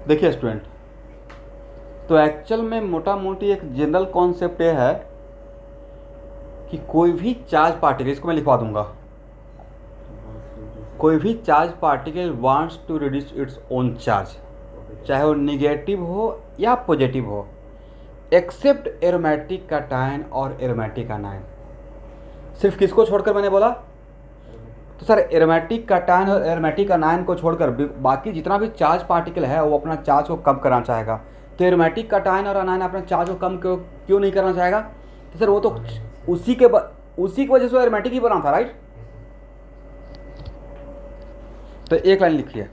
देखिए स्टूडेंट, तो एक्चुअल में मोटा मोटी एक जनरल कॉन्सेप्ट ये है कि कोई भी चार्ज पार्टिकल, इसको मैं लिखवा दूंगा, कोई भी charge particle wants to reduce its own charge, चाहे वो निगेटिव हो या पॉजिटिव हो, एक्सेप्ट एरोमेटिक कैटायन और एरोमेटिक आनायन। सिर्फ किसको छोड़कर मैंने बोला? तो सर एरोमेटिक कैटायन और एरोमेटिक आनायन को छोड़कर बाकी जितना भी चार्ज पार्टिकल है वो अपना चार्ज को कम करना चाहेगा। तो एरोमेटिक कैटायन और आनायन अपना चार्ज को कम क्यों नहीं करना चाहेगा? तो सर वो तो उसी की वजह से एरोमेटिक ही बना था, राइट? तो एक लाइन लिखिए,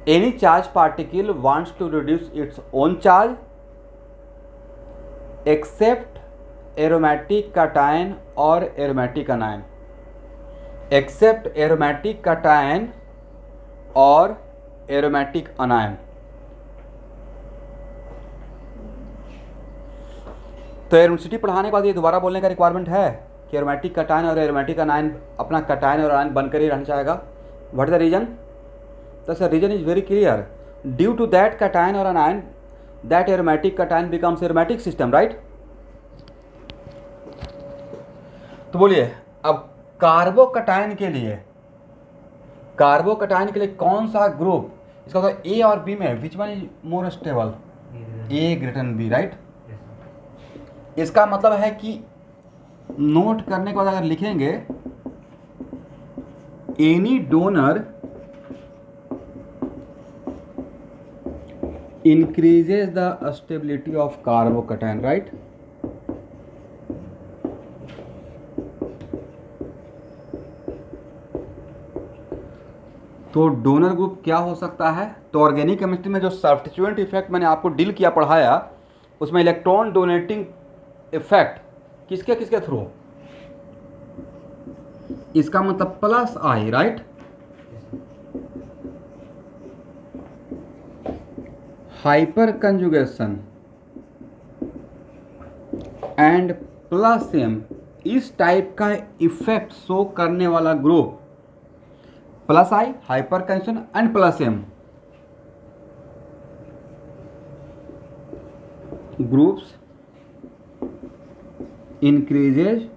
any charge particle wants to reduce its own charge except aromatic cation और aromatic anion, except aromatic cation और एरोमेटिक आनायन। तो एरोमेटिसिटी पढ़ाने के बाद ये दोबारा बोलने का रिक्वायरमेंट है कि एरोमेटिक कैटायन और एरोमेटिक आनायन अपना कैटायन और आनायन बनकर ही रहना चाहेगा। What is the reason? तो sir reason is very clear, due to that cation और anion that aromatic cation becomes aromatic system, right? तो बोलिए अब कार्बोकैटायन के लिए कौन सा ग्रुप, इसका मतलब ए और बी में which one is more stable? A greater than B, right? इसका मतलब है कि नोट करने के बाद अगर लिखेंगे any donor increases the stability of carbocation, right? तो डोनर ग्रुप क्या हो सकता है? तो ऑर्गेनिक केमिस्ट्री में जो सब्स्टिट्यूएंट इफेक्ट मैंने आपको डील किया, पढ़ाया, उसमें इलेक्ट्रॉन डोनेटिंग इफेक्ट किसके किसके थ्रू? इसका मतलब plus I, right? Hyperconjugation and plus M, इस टाइप का इफेक्ट शो करने वाला group plus I, hyperconjugation and plus M groups increases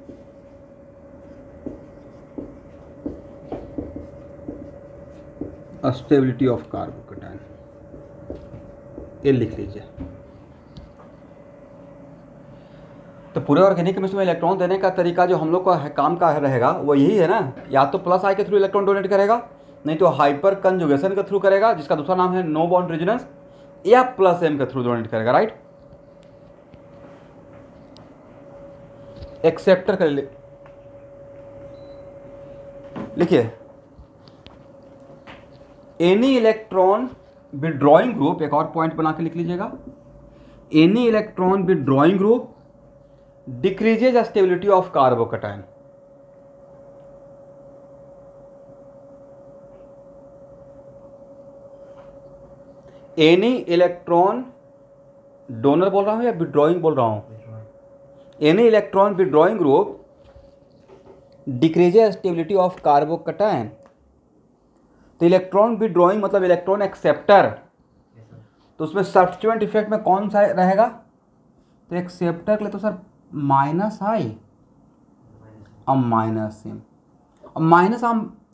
stability of carbocation. ये लिख लीजिए। तो पूरे ऑर्गेनिक केमिस्ट्री में इलेक्ट्रॉन देने का तरीका जो हम लोग का है, काम का रहेगा, वो यही है ना, या तो प्लस आई के थ्रू इलेक्ट्रॉन डोनेट करेगा, नहीं तो हाइपर कंजुगेशन के थ्रू करेगा जिसका दूसरा नाम है नो बॉन्ड रेजोनेंस, या प्लस एम के थ्रू डोनेट करेगा, राइट? एक्सेप्टर कर लिखिए, एनी इलेक्ट्रॉन विड्रॉइंग ग्रुप, एक और पॉइंट बना के लिख लीजिएगा, any electron withdrawing group decreases stability of carbocation. Any electron, donor बोल रहा हूं या विड्रॉइंग बोल रहा हूं? Any electron withdrawing group decreases stability of carbocation. तो इलेक्ट्रॉन विड्रॉइंग मतलब इलेक्ट्रॉन एक्सेप्टर, तो उसमें सब्स्टिट्यूएंट इफेक्ट में कौन सा रहेगा? तो एक्सेप्टर के लिए तो सर माइनस आई और माइनस एम। और माइनस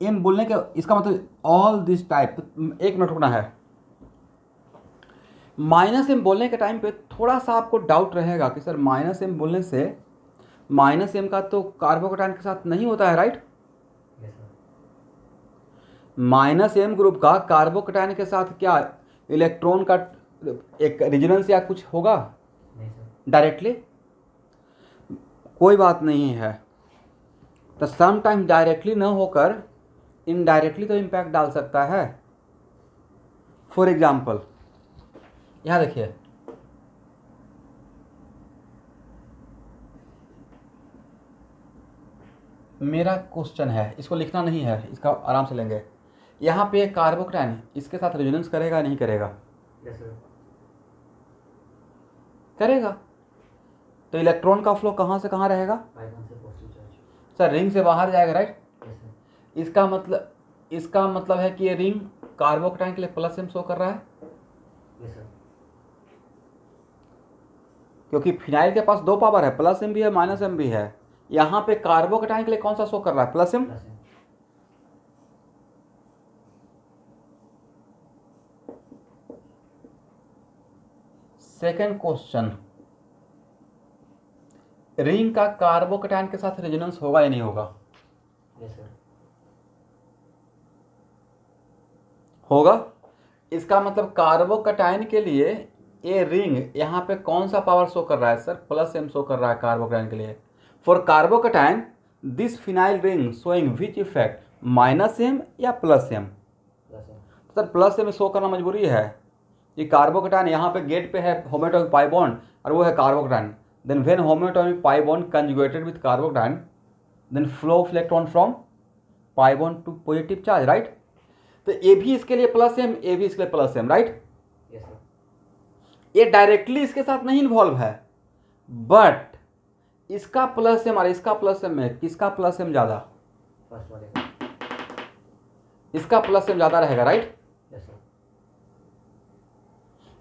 एम बोलने के इसका मतलब ऑल दिस टाइप, एक मिनट रुकना है। माइनस एम बोलने के टाइम पे थोड़ा सा आपको डाउट रहेगा कि सर माइनस एम बोलने से, माइनस एम का तो कार्बोकैटायन के साथ नहीं होता है, राइट? माइनस एम ग्रुप का कार्बोकैटायन के साथ क्या इलेक्ट्रॉन का एक रेजोनेंस या कुछ होगा डायरेक्टली? कोई बात नहीं है। तो समटाइम डायरेक्टली न होकर इनडायरेक्टली तो इम्पैक्ट डाल सकता है। फॉर एग्जाम्पल यहां देखिए, मेरा क्वेश्चन है, इसको लिखना नहीं है, इसका आराम से लेंगे। यहाँ पे कार्बोकैटायन इसके साथ रेजोनेंस करेगा नहीं करेगा? करेगा। तो इलेक्ट्रॉन का फ्लो कहाँ से कहाँ रहेगा? सर रिंग से बाहर जाएगा, राइट? इसका मतलब है कि ये रिंग कार्बोकैटायन के लिए प्लस एम शो कर रहा है, यस सर। क्योंकि फिनाइल के पास दो पावर है, प्लस एम भी है माइनस एम भी है। यहाँ पे कार्बोकेटाइन के लिए कौन सा शो कर रहा है, plus M. Plus M. Second question, ring का कार्बोकेटाइन के साथ रेजोनेंस होगा या नहीं होगा? Yes sir. होगा। इसका मतलब कार्बोकेटाइन के लिए ये रिंग यहाँ पे कौन सा पावर शो कर रहा है सर, प्लस एम शो कर रहा है कार्बोकेटाइन के लिए। For carbocation this phenyl ring showing which effect, minus M या plus M. Plus M. Sir plus M show करना मजबूरी है कि कार्बोकेटाइन यहाँ पे गेट पे है होमोएटॉमिक पाई बॉन्ड और वो है carbocation. Then when homoatomic pi bond conjugated with carbocation then flow of electron from pi bond to positive charge, right. तो ए भी इसके लिए प्लस एम, ए भी इसके लिए plus M, right. Yes sir. ये डायरेक्टली इसके साथ नहीं इन्वॉल्व है, बट इसका प्लस एम और इसका प्लस एम में किसका प्लस एम ज्यादा? फर्स्ट वाले का। इसका प्लस एम ज्यादा रहेगा, राइट। Yes sir.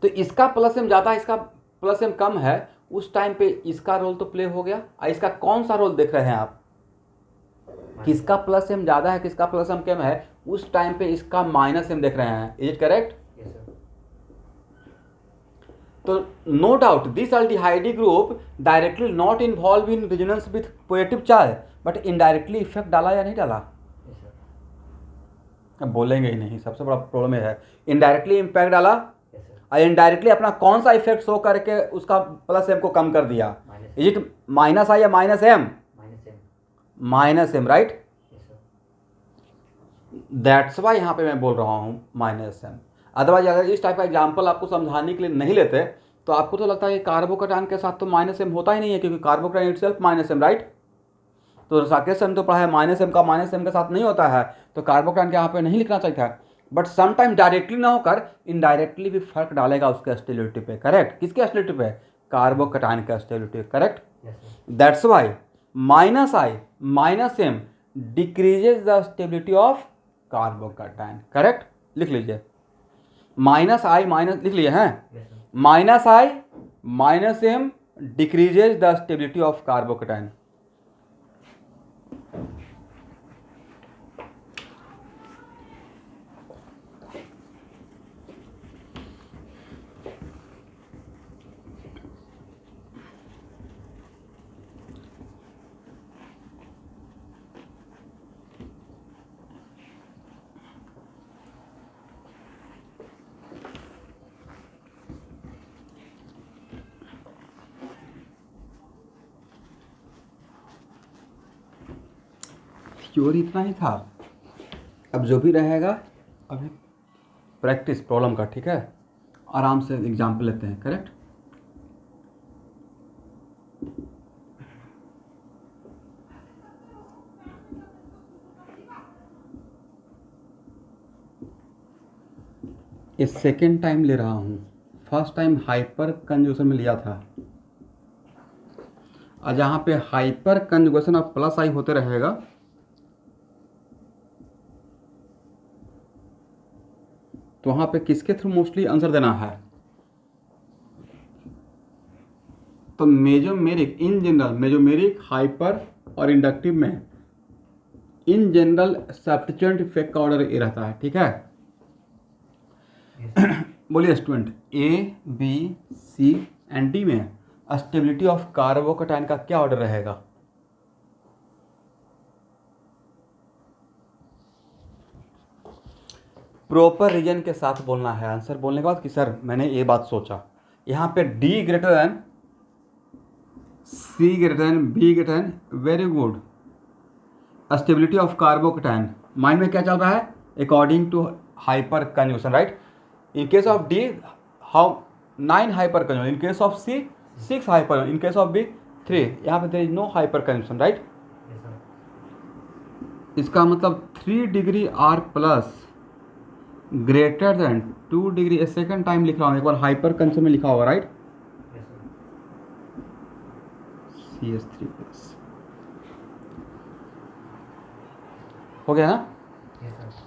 तो इसका प्लस एम ज्यादा, इसका प्लस एम कम है, उस टाइम पे इसका रोल तो प्ले हो गया। और इसका कौन सा रोल देख रहे हैं आप, किसका प्लस एम ज्यादा है किसका प्लस एम कम है, उस टाइम पे इसका माइनस एम देख रहे हैं। Is it correct? Yes sir. तो no doubt this aldehyde group directly not involve in resonance with positive charge, but indirectly effect डाला या नहीं डाला? Yes sir. अब बोलेंगे ही नहीं, सबसे बड़ा प्रॉब्लम है। इनडायरेक्टली इम्पैक्ट डाला यस सर। और इनडायरेक्टली अपना कौन सा इफेक्ट शो करके उसका प्लस एम को कम कर दिया। Minus. Is it minus I या minus M? Minus M. Minus M, right. Yes sir. That's why यहाँ पे मैं बोल रहा हूँ माइनस एम। अदरवाइज अगर इस टाइप का एग्जाम्पल आपको समझाने के लिए नहीं लेते तो आपको तो लगता है कि कार्बोकेटाइन के साथ तो माइनस एम होता ही नहीं है, क्योंकि carbocation itself minus M, right. तो राकेश सर ने तो पढ़ा है माइनस एम का माइनस एम के साथ नहीं होता है, तो कार्बोकेटाइन के यहाँ पे नहीं लिखना चाहिए था। बट समटाइम डायरेक्टली ना होकर इनडायरेक्टली भी फर्क डालेगा उसके स्टेबिलिटी पे, करेक्ट। किसके स्टेबिलिटी पे? कार्बोकेटाइन का stability, correct. Yes sir. That's why minus I minus M decreases the stability of carbocation, correct. लिख लीजिए माइनस आई माइनस, लिख लिए हैं, yes sir. Minus I minus M decreases the stability of carbocation. Theory इतना ही था, अब जो भी रहेगा अभी प्रैक्टिस प्रॉब्लम का, ठीक है। आराम से एग्जाम्पल लेते हैं, करेक्ट। ये सेकेंड टाइम ले रहा हूँ, फर्स्ट टाइम हाइपर कंजुगेशन में लिया था। और जहाँ पे हाइपर कंजुगेशन और प्लस आई होते रहेगा तो वहाँ पे किसके थ्रू मोस्टली आंसर देना है? तो mesomeric in general, mesomeric hyper और इंडक्टिव में इन जनरल सब्स्टिट्यूएंट इफेक्ट का ऑर्डर ए रहता है, ठीक है। बोलिए student, A B C and D में स्टेबिलिटी ऑफ कार्बोकेटाइन का क्या ऑर्डर रहेगा? प्रॉपर रीजन के साथ बोलना है आंसर बोलने के बाद कि सर मैंने ये बात सोचा। यहाँ पे D greater than C greater than B greater than, very good. Stability of carbocation mind में क्या चल रहा है? According to hyperconjugation, right. In case of D how 9 hyperconjugation, in case of C 6 hyper, in case of B 3। यहाँ पे there is no hyperconjugation, right. Yes sir. इसका मतलब 3 degree R plus greater than 2 degree, second time लिख रहा हूँ, एक बार hyper conjugation में लिखा होगा, right. Yes sir. CH3 plus हो गया ना। Yes sir.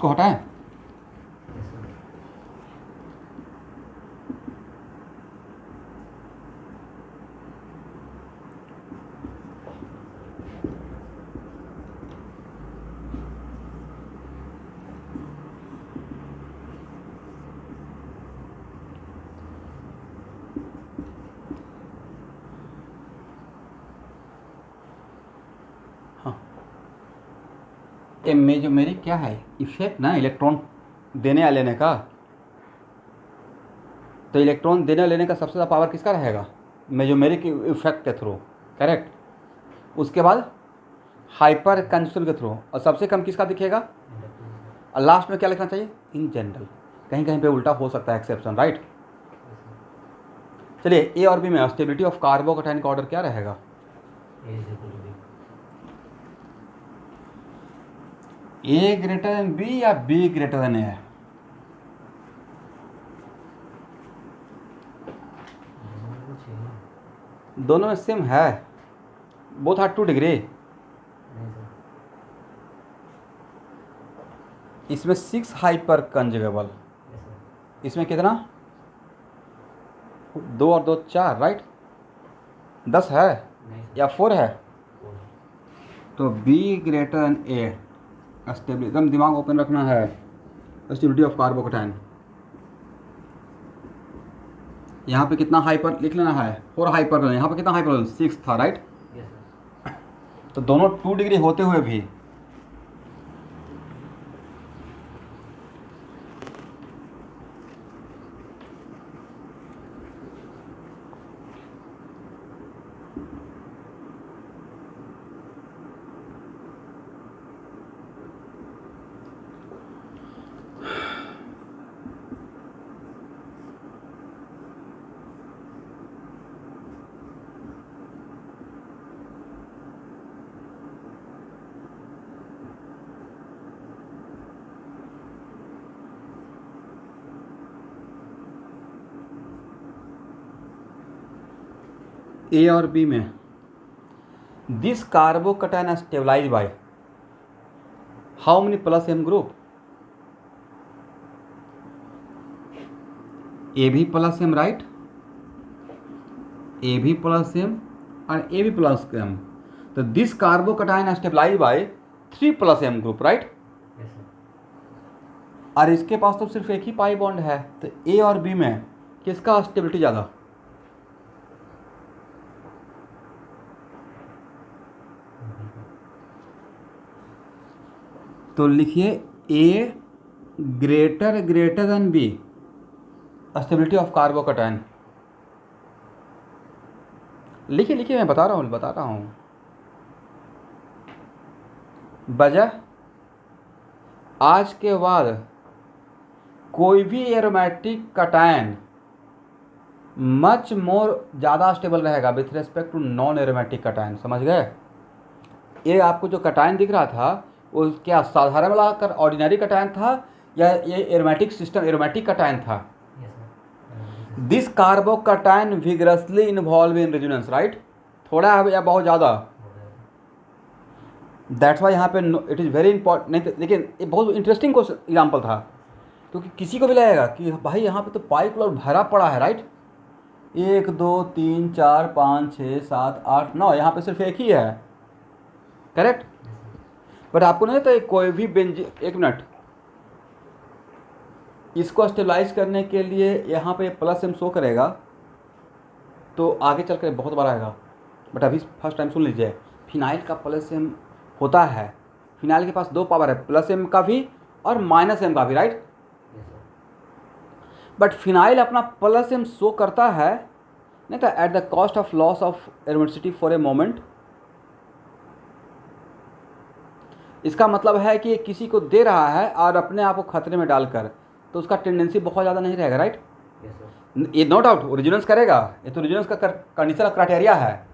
इसको हटाएं। Yes, sir. हाँ, ये में जो मेरी क्या है इफेक्ट ना इलेक्ट्रॉन देने या लेने का, तो इलेक्ट्रॉन देने और लेने का सबसे ज़्यादा पावर किसका रहेगा? मेजोमेरिक इफेक्ट के थ्रू, करेक्ट। उसके बाद हाइपर कंजम्पशन के थ्रू, और सबसे कम किसका दिखेगा? Inductive. और लास्ट में क्या लिखना चाहिए? In general. कहीं कहीं पे उल्टा हो सकता है, एक्सेप्शन, राइट। Yes, sir. चलिए ए और बी में स्टेबिलिटी ऑफ कार्बोकैटायन का ऑर्डर क्या रहेगा? A is equal to B. A greater than B या बी ग्रेटर देन ए? दोनों में कुछ है दोनों में सेम है, बोथ आर 2 डिग्री। नहीं सर. इसमें 6 हाइपर कंजुगेबल, Yes, sir. इसमें कितना? 2 और 2 4, राइट। 10 है नहीं सर. या 4 है? 4. तो बी ग्रेटर देन ए, स्टेबिलिटी, एकदम दिमाग ओपन रखना है। स्टेबिलिटी ऑफ कार्बोकैटायन, यहाँ पे कितना हाइपर लिख लेना है? 4 हाइपर, यहाँ पे कितना हाइपर? 6 था, राइट। Yes, sir. तो दोनों 2 डिग्री होते हुए भी ए और बी में this carbocation stabilize by how many plus M group? A भी प्लस एम, राइट। ए भी प्लस एम और ए भी प्लस एम, तो this carbocation stabilize by 3 plus M group, right. Yes, sir. और इसके पास तो सिर्फ एक ही पाई बॉन्ड है, तो ए और बी में किसका स्टेबिलिटी ज़्यादा? तो लिखिए A greater than B, stability of carbocation. लिखिए लिखिए, मैं बता रहा हूँ। वजह, आज के बाद कोई भी एरोमेटिक कैटायन मच मोर ज़्यादा स्टेबल रहेगा with respect to non aromatic cation, समझ गए? ये आपको जो कैटायन दिख रहा था वो क्या साधारण वाला ऑर्डिनरी कैटायन था या ये एरोमेटिक सिस्टम एरोमेटिक कैटायन था? Yes, sir. This carbocation vigorously involve in resonance, right. थोड़ा है या बहुत ज़्यादा? दैट्स वाई यहाँ पे इट इज़ वेरी इंपॉर्टेंट। नहीं तो लेकिन ये बहुत इंटरेस्टिंग एग्जाम्पल था, क्योंकि किसी को भी लगेगा कि भाई यहाँ पे तो पाइप और भरा पड़ा है, राइट। 1 2 3 4 5 6 7 8 9, यहाँ पे सिर्फ एक ही है, करेक्ट। बट आपको नहीं तो कोई भी एक मिनट, इसको स्टेबलाइज करने के लिए यहाँ पे प्लस एम शो करेगा, तो आगे चल कर बहुत बड़ा आएगा। बट अभी फर्स्ट टाइम सुन लीजिए, फिनाइल का प्लस एम होता है। फिनाइल के पास 2 पावर है, प्लस एम का भी और माइनस एम का भी, right. Yes, sir. But phenyl अपना प्लस एम शो करता है नहीं तो at the cost of loss of aromaticity for a moment. इसका मतलब है कि किसी को दे रहा है और अपने आप को खतरे में डालकर, तो उसका टेंडेंसी बहुत ज़्यादा नहीं रहेगा, राइट। Yes, sir. ये नो डाउट वो रेजोनेंस करेगा, ये तो रेजोनेंस का कंडीशनल क्राइटेरिया है।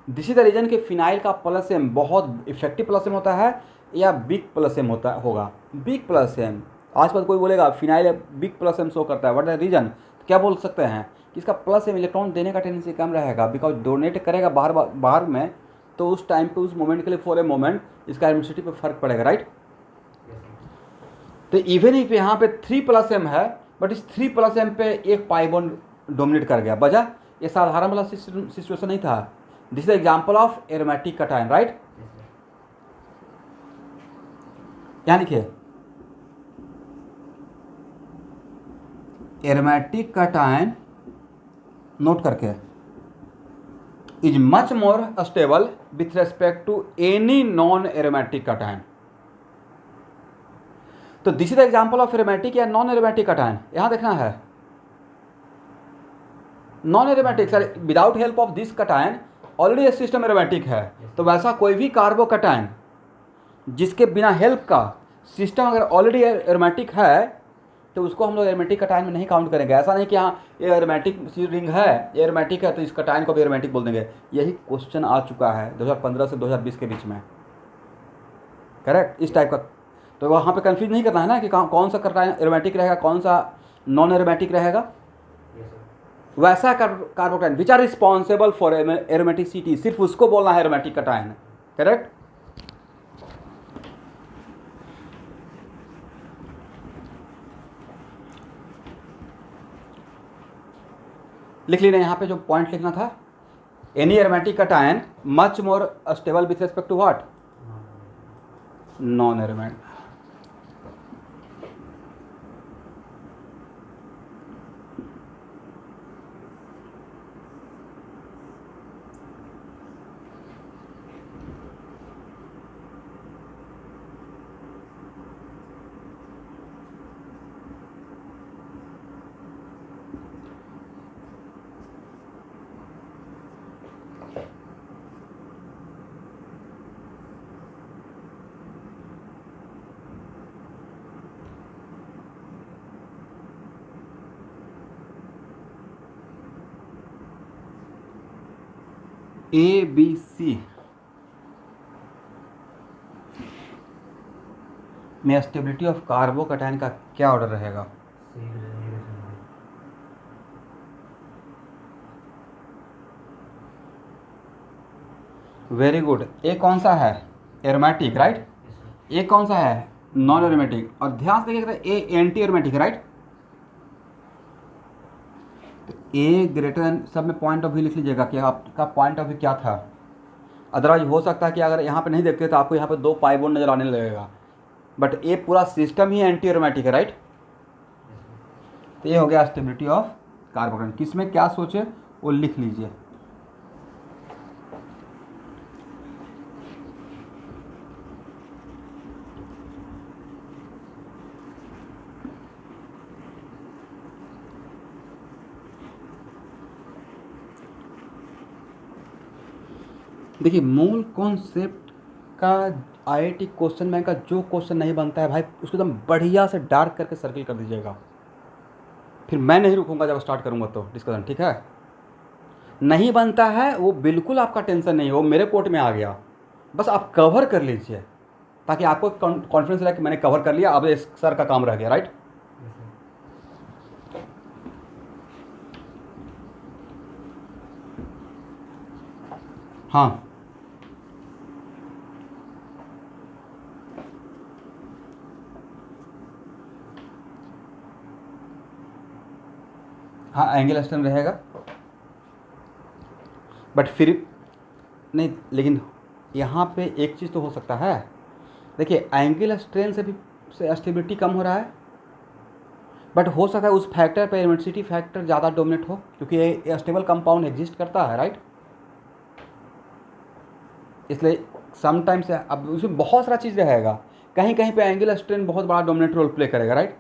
दिस इज द रीजन कि फिनाइल का प्लस एम बहुत इफेक्टिव प्लस एम होता है या बिग प्लस एम होगा। बिग प्लस एम, आज पर कोई बोलेगा phenyl big plus M show करता है, व्हाट द रीजन? तो क्या बोल सकते हैं कि इसका प्लस एम इलेक्ट्रॉन देने का टेंडेंसी कम रहेगा, बिकॉज डोनेट करेगा बाहर में, तो उस टाइम पे उस मोमेंट के लिए फॉर ए मोमेंट इसका एमिसिटी पे फर्क पड़ेगा, राइट। Yes, sir. तो इवन इफ यहाँ पे 3+m है, बट इस 3+m पे एक पाई बॉन्ड डोमिनेट कर गया, वजह ये साधारण वाला सिचुएशन नहीं था। This is example of aromatic cation, right. Yes, sir. यहाँ लिखिए एरोमेटिक कटायन, नोट करके, is much more stable with respect to any non aromatic cation. तो this is the example of aromatic या नॉन एरोमेटिक कटायन, यहां देखना है। Non aromatic sir, without help of this cation already system aromatic है। तो वैसा कोई भी कार्बो कटायन जिसके बिना हेल्प का सिस्टम अगर ऑलरेडी एरोमेटिक है तो उसको हम लोग एरोमेटिक कटायन में नहीं काउंट करेंगे। ऐसा नहीं कि हाँ ये एरोमेटिक रिंग है, ये एरोमेटिक है तो इस कटायन को भी एरोमेटिक बोल देंगे। यही क्वेश्चन आ चुका है 2015 से 2020 के बीच में, करेक्ट, इस टाइप का। तो वहाँ पे कंफ्यूज नहीं करना है ना कि कौन सा कटायन एरोमेटिक रहेगा, कौन सा नॉन एरोमेटिक रहेगा। Yes, sir. वैसा carbocation which are responsible for aromaticity, सिर्फ उसको बोलना है एरोमेटिक कटायन, करेक्ट। लिख लेना यहाँ पे जो पॉइंट लिखना था, any aromatic cation much more stable with respect to what, non aromatic. ABC में स्टेबिलिटी ऑफ कार्बोकटायन का क्या ऑर्डर रहेगा? C negation. Very good. A कौन सा है? Aromatic, right. Yes, sir. A कौन सा है? Non aromatic. और ध्यान से देखिएगा ए एंटी एरोमेटिक है, राइट। ए ग्रेटर देन, सब में पॉइंट ऑफ व्यू लिख लीजिएगा कि आपका पॉइंट ऑफ व्यू क्या था। अदरवाइज हो सकता है कि अगर यहाँ पे नहीं देखते तो आपको यहाँ पे 2 पाई बॉन्ड नजर आने लगेगा, बट ए पूरा सिस्टम ही एंटी एरोमेटिक है, राइट। Yes, sir. तो ये हो गया स्टेबिलिटी ऑफ कार्बोकटायन। किस में क्या सोचे वो लिख लीजिए। देखिए मूल कॉन्सेप्ट का आईआईटी क्वेश्चन बैंक का जो क्वेश्चन नहीं बनता है भाई, उसको एकदम बढ़िया से डार्क करके सर्किल कर दीजिएगा। फिर मैं नहीं रुकूंगा जब स्टार्ट करूंगा तो डिस्कशन, ठीक है। नहीं बनता है वो बिल्कुल आपका टेंशन नहीं, वो मेरे कोर्ट में आ गया, बस आप कवर कर लीजिए ताकि आपको कॉन्फिडेंस रहे कि मैंने कवर कर लिया, अब इस सर का काम रह गया, राइट। Yes, sir. हाँ हाँ एंगल स्ट्रेन रहेगा, बट फिर नहीं, लेकिन यहाँ पे एक चीज़ तो हो सकता है। देखिए एंगल स्ट्रेन से भी स्टेबिलिटी कम हो रहा है, बट हो सकता है उस फैक्टर पे एरोमेटिसिटी फैक्टर ज़्यादा डोमिनेट हो, क्योंकि ये स्टेबल कंपाउंड एग्जिस्ट करता है, राइट। इसलिए समटाइम्स अब उसमें बहुत सारा चीज़ रहेगा, कहीं कहीं पे एंगल स्ट्रेन बहुत बड़ा डोमिनेट रोल प्ले करेगा, राइट।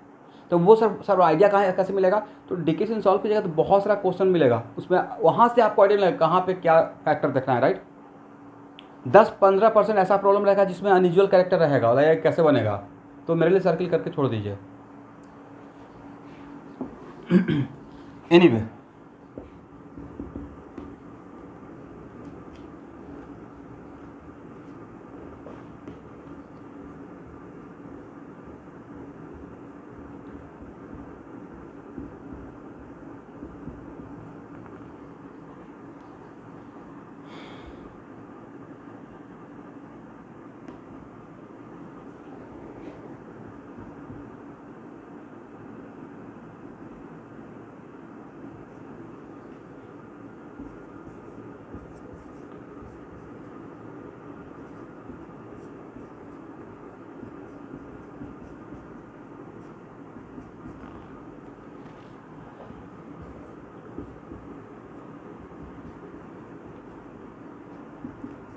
तो वो सब आइडिया कहाँ कैसे मिलेगा, तो डिकेशन सॉल्व कीजिएगा तो बहुत सारा क्वेश्चन मिलेगा उसमें, वहाँ से आपको आइडिया मिलेगा कहाँ पे क्या फैक्टर देखना है, राइट। 10-15% ऐसा प्रॉब्लम रहेगा जिसमें अनयूजुअल कैरेक्टर रहेगा, और ये कैसे बनेगा, तो मेरे लिए सर्किल करके छोड़ दीजिए। एनीवे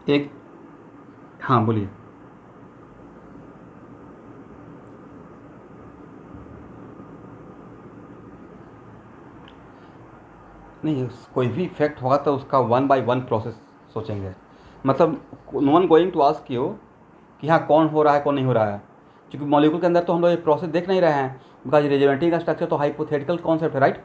एक, हाँ बोलिए। नहीं, कोई भी इफेक्ट होगा तो उसका वन बाय वन प्रोसेस सोचेंगे। मतलब no one going to ask you कि हाँ कौन हो रहा है कौन नहीं हो रहा है, क्योंकि मॉलिक्यूल के अंदर तो हम लोग ये प्रोसेस देख नहीं रहे हैं, बिकॉज रिजोनेटिंग का स्ट्रक्चर तो हाइपोथेटिकल कॉन्सेप्ट है, राइट।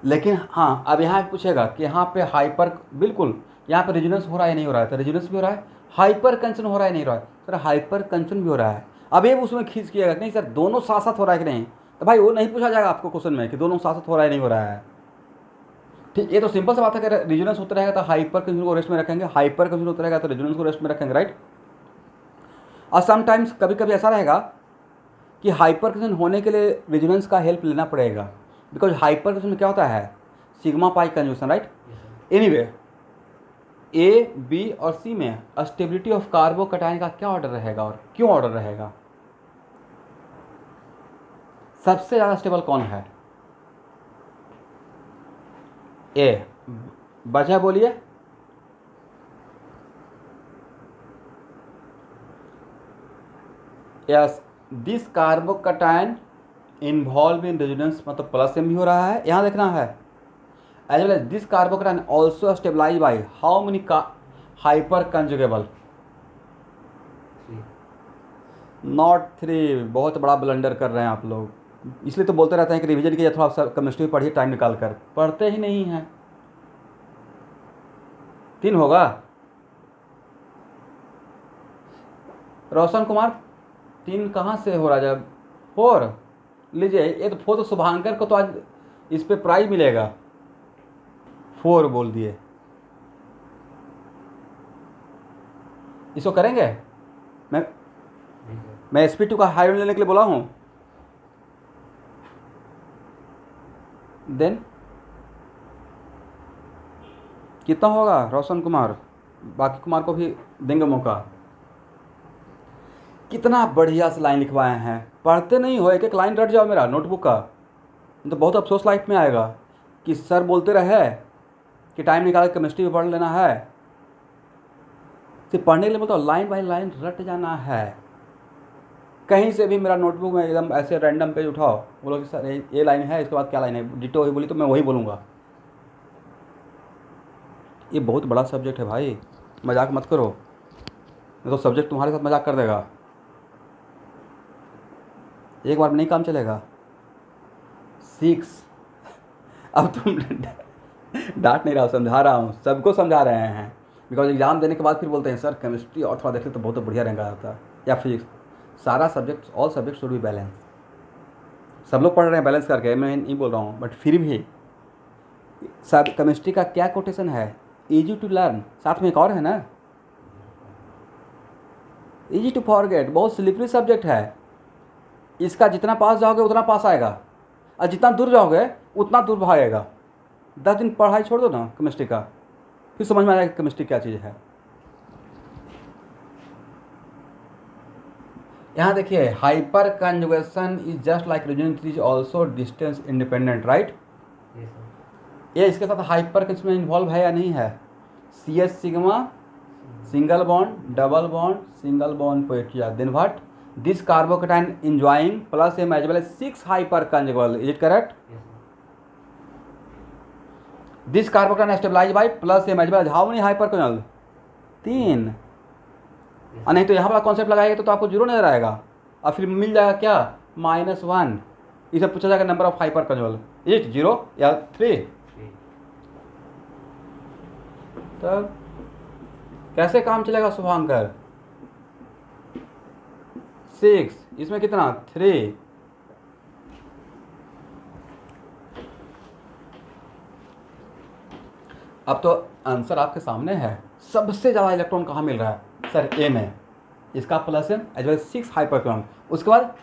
लेकिन हाँ अब यहाँ पूछेगा कि यहाँ पे हाइपर, बिल्कुल यहाँ पे रेजोनेंस हो रहा है नहीं हो रहा है, तो रेजोनेंस भी हो रहा है, हाइपर कंशन हो रहा है नहीं हो रहा है, सर हाइपर कंशन भी हो रहा है। अब ये उसमें खींच किएगा नहीं सर दोनों साथ साथ हो रहा है कि नहीं, तो भाई वो नहीं पूछा जाएगा आपको क्वेश्चन में कि दोनों साथ साथ हो रहा है नहीं हो रहा है। ठीक, ये तो सिंपल सा बात है कि रेजोनेंस होता रहेगा तो हाइपर कंशन को रेस्ट में रखेंगे, हाइपर कंशन होता रहेगा तो रेजोनेंस को रेस्ट में रखेंगे, राइट। और समटाइम्स कभी कभी ऐसा रहेगा कि हाइपर कंशन होने के लिए रेजोनेंस का हेल्प लेना पड़ेगा, बिकॉज हाइपर कंशन में क्या होता है, sigma pi conjugation, right. Anyway A B और सी में स्टेबिलिटी ऑफ कार्बोकटायन का क्या ऑर्डर रहेगा और क्यों ऑर्डर रहेगा, सबसे ज़्यादा स्टेबल कौन है। ए, वजह बोलिए। Yes, this carbocation involve in resonance, मतलब प्लस एम भी हो रहा है, यहाँ देखना है। As well as this carbocation also stabilize by how many hyper conjugable, not 3। बहुत बड़ा ब्लंडर कर रहे हैं आप लोग, इसलिए तो बोलते रहते हैं कि रिवीजन कीजिए, थोड़ा सा केमिस्ट्री पढ़िए टाइम निकाल कर, पढ़ते ही नहीं हैं। 3 होगा। रोशन कुमार 3 कहाँ से हो रहा है, जब 4 लीजिए, ये तो 4 तो शुभांकर को तो आज इस पे प्राइज मिलेगा, 4 बोल दिए। इसको करेंगे, मैं SP2 का हाई लेने के लिए बोला हूँ। देन कितना होगा रोशन कुमार, बाकी कुमार को भी देंगे मौका। कितना बढ़िया से लाइन लिखवाए हैं, पढ़ते नहीं हो, एक एक लाइन रट जाओ मेरा नोटबुक का, तो बहुत अफसोस लाइफ में आएगा कि सर बोलते रहे कि टाइम निकाल केमिस्ट्री भी पढ़ लेना है, सिर्फ पढ़ने के लिए बोलता लाइन बाय लाइन रट जाना है। कहीं से भी मेरा नोटबुक में एकदम ऐसे रैंडम पेज उठाओ, बोलो कि सर ये लाइन है, इसके बाद क्या लाइन है, डिटो वही बोली तो मैं वही बोलूँगा। ये बहुत बड़ा सब्जेक्ट है भाई, मजाक मत करो, नहीं तो सब्जेक्ट तुम्हारे साथ मजाक कर देगा, एक बार में नहीं काम चलेगा। 6, अब तुम डांट नहीं रहा हूँ, समझा रहा हूँ, सबको समझा रहे हैं, बिकॉज एग्जाम देने के बाद फिर बोलते हैं सर केमिस्ट्री और थोड़ा देखते तो बहुत बढ़िया रैंक आया था, या फिजिक्स। सारा subject, all subject should be balance. सब लोग पढ़ रहे हैं बैलेंस करके, मैं नहीं बोल रहा हूँ, बट फिर भी सब केमिस्ट्री का क्या कोटेशन है, इजी टू लर्न, साथ में एक और है ना, इजी टू फॉरगेट। बहुत स्लिपरी सब्जेक्ट है, इसका जितना पास जाओगे उतना पास आएगा, और जितना दूर जाओगे उतना दूर भागेगा। 10 दिन पढ़ाई छोड़ दो ना केमिस्ट्री का, फिर समझ में आएगा केमिस्ट्री क्या चीज़ है। यहाँ देखिए, hyper conjugation is just like resonance is also distance independent, right. ये इसके साथ हाइपर कंजुगेशन में इन्वॉल्व है या नहीं है, CS sigma single bond double bond single bond पोएटिया, then what, this carbocation enjoying plus M as well as 6 hyper conjugable, is it correct? This carbocation stabilized by plus M as well as how many hyper conjugable, 3। और नहीं तो यहाँ वाला concept लगाएगा तो आपको 0 नजर आएगा, और फिर मिल जाएगा क्या, -1। इसे पूछा जाएगा number of hyper conjugal, is it 0 या 3। तब कैसे काम चलेगा शुभांकर, 6, इसमें कितना 3। अब तो आंसर आपके सामने है, सबसे ज़्यादा इलेक्ट्रॉन कहाँ मिल रहा है सर, ए में, इसका plus M as well 6 hyper electron, उसके बाद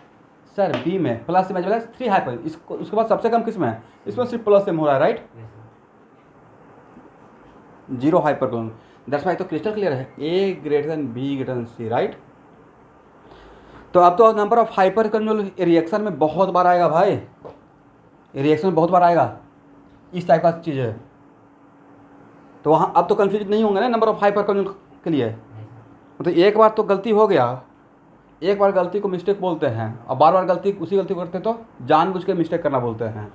सर बी में plus M as well 3 hyper, इसको उसके बाद सबसे कम किस में है, इसमें सिर्फ प्लस एम हो रहा है, right, 0 hyper electron. That's why तो क्रिस्टल क्लियर है, A greater than B greater than C, right. तो अब तो number of hyper conjugal reaction में बहुत बार आएगा भाई, रिएक्शन में बहुत बार आएगा, इस टाइप का चीज़ है। तो वहाँ अब तो कन्फ्यूज नहीं होंगे ना नंबर ऑफ हाइपर कॉन्जुगेट के लिए। नहीं सर। तो एक बार तो गलती हो गया, एक बार गलती को मिस्टेक बोलते हैं, और बार बार गलती उसी गलती को करते तो जानबूझ के मिस्टेक करना बोलते हैं।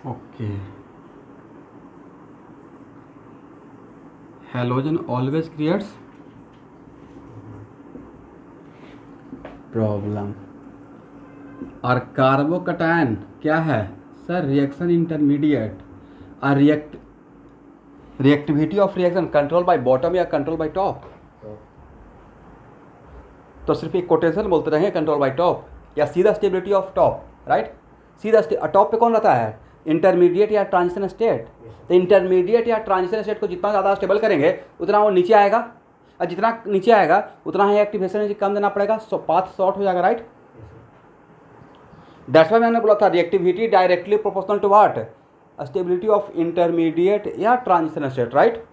Okay, halogen always creates problem. और कार्बोकैटायन क्या है सर? Reaction intermediate. और reactivity of reaction control by bottom या कंट्रोल बाय टॉप? तो सिर्फ एक कोटेशन बोलते रहेंगे कंट्रोल बाय टॉप, या सीधा स्टेबिलिटी ऑफ टॉप, राइट? सीधा टॉप पे कौन रहता है? इंटरमीडिएट या ट्रांजिशन स्टेट। तो इंटरमीडिएट या ट्रांजिशन स्टेट को जितना ज़्यादा स्टेबल करेंगे उतना वो नीचे आएगा, और जितना नीचे आएगा उतना ही एक्टिवेशन एनर्जी कम देना पड़ेगा, पाथ शॉर्ट हो जाएगा, राइट? दैट्स वाई मैंने बोला था reactivity directly proportional to what? Stability of intermediate या transition state, right?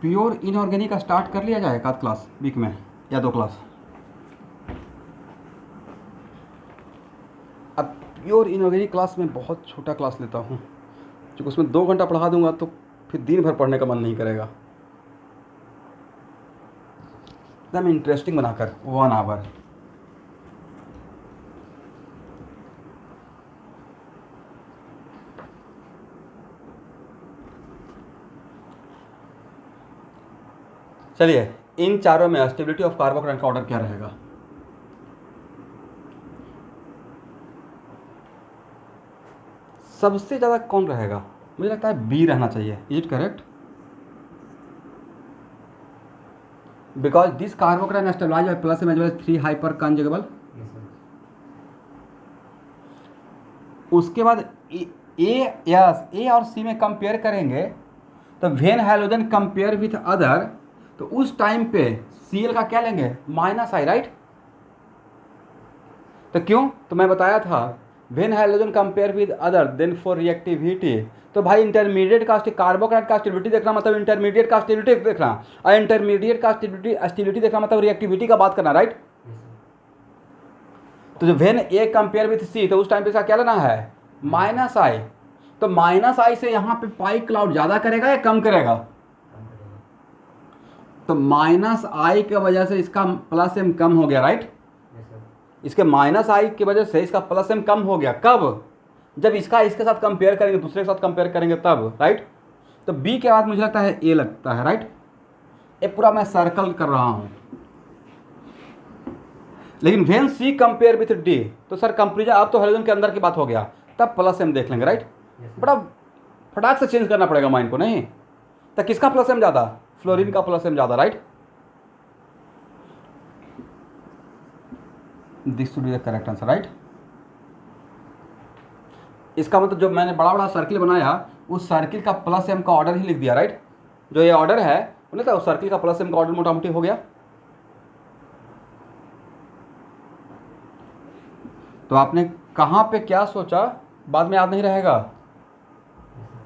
Pure inorganic का स्टार्ट कर लिया जाए एक आध क्लास वीक में या 2 क्लास। अब प्योर इनऑर्गेनिक क्लास में बहुत छोटा क्लास लेता हूँ, क्योंकि उसमें 2 घंटा पढ़ा दूंगा तो फिर दिन भर पढ़ने का मन नहीं करेगा। एकदम इंटरेस्टिंग बनाकर 1 आवर। चलिए, इन चारों में स्टेबिलिटी ऑफ कार्बोकैटायन का ऑर्डर क्या रहेगा? सबसे ज़्यादा कौन रहेगा? मुझे लगता है बी रहना चाहिए। Is it correct? Because this carbocation stabilize by plus as well as 3 hyper conjugable. उसके बाद ए और सी में कंपेयर करेंगे तो when halogen compare with other, तो उस टाइम पे Cl का क्या लेंगे? -I, right? तो क्यों? तो मैं बताया था when halogen compare with other then for reactivity. तो भाई इंटरमीडिएट का कार्बोकैटायन का स्टेबिलिटी देखना मतलब इंटरमीडिएट का स्टेबिलिटी देखना, और इंटरमीडिएट का स्टेबिलिटी देखना मतलब रिएक्टिविटी का बात करना, राइट? तो जो when A compare with C, तो उस टाइम पे इसका क्या लेना है? -I। तो -I से यहाँ पे पाई क्लाउड ज़्यादा करेगा या कम करेगा? तो -I की वजह से इसका प्लस एम कम हो गया, राइट? इसके -I की वजह से इसका प्लस एम कम हो गया। कब? जब इसका इसके साथ कंपेयर करेंगे, दूसरे के साथ कंपेयर करेंगे तब, राइट? तो बी के बाद मुझे लगता है ए लगता है, राइट? ये पूरा मैं सर्कल कर रहा हूँ। लेकिन when C compare with D, तो सर कंपेरिजन अब तो हैलोजन के अंदर की बात हो गया, तब प्लस एम देख लेंगे, राइट? बड़ा फटाक से चेंज करना पड़ेगा माइंड को, नहीं? तो किसका प्लस एम ज़्यादा? फ्लोरीन का प्लस एम ज़्यादा, right? This should be the correct answer, right? इसका मतलब जो मैंने बड़ा बड़ा सर्किल बनाया, उस सर्किल का प्लस एम का ऑर्डर ही लिख दिया, राइट? जो ये ऑर्डर है उन्हें तो उस सर्किल का प्लस एम का ऑर्डर मोटा मोटी हो गया। तो आपने कहाँ पे क्या सोचा बाद में याद नहीं रहेगा,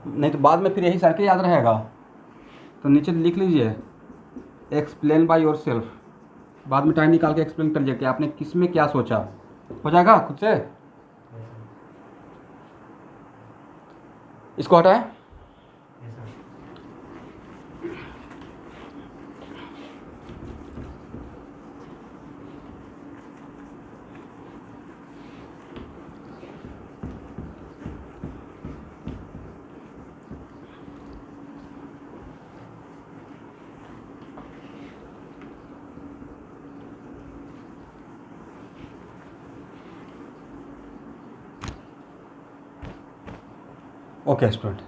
नहीं तो बाद में फिर यही सर्किल याद रहेगा। तो नीचे लिख लीजिए एक्सप्लेन बाय योर सेल्फ, बाद में टाइम निकाल के एक्सप्लेन करिए कि आपने किस में क्या सोचा। हो जाएगा खुद से? इसको हटाएं। Okay student,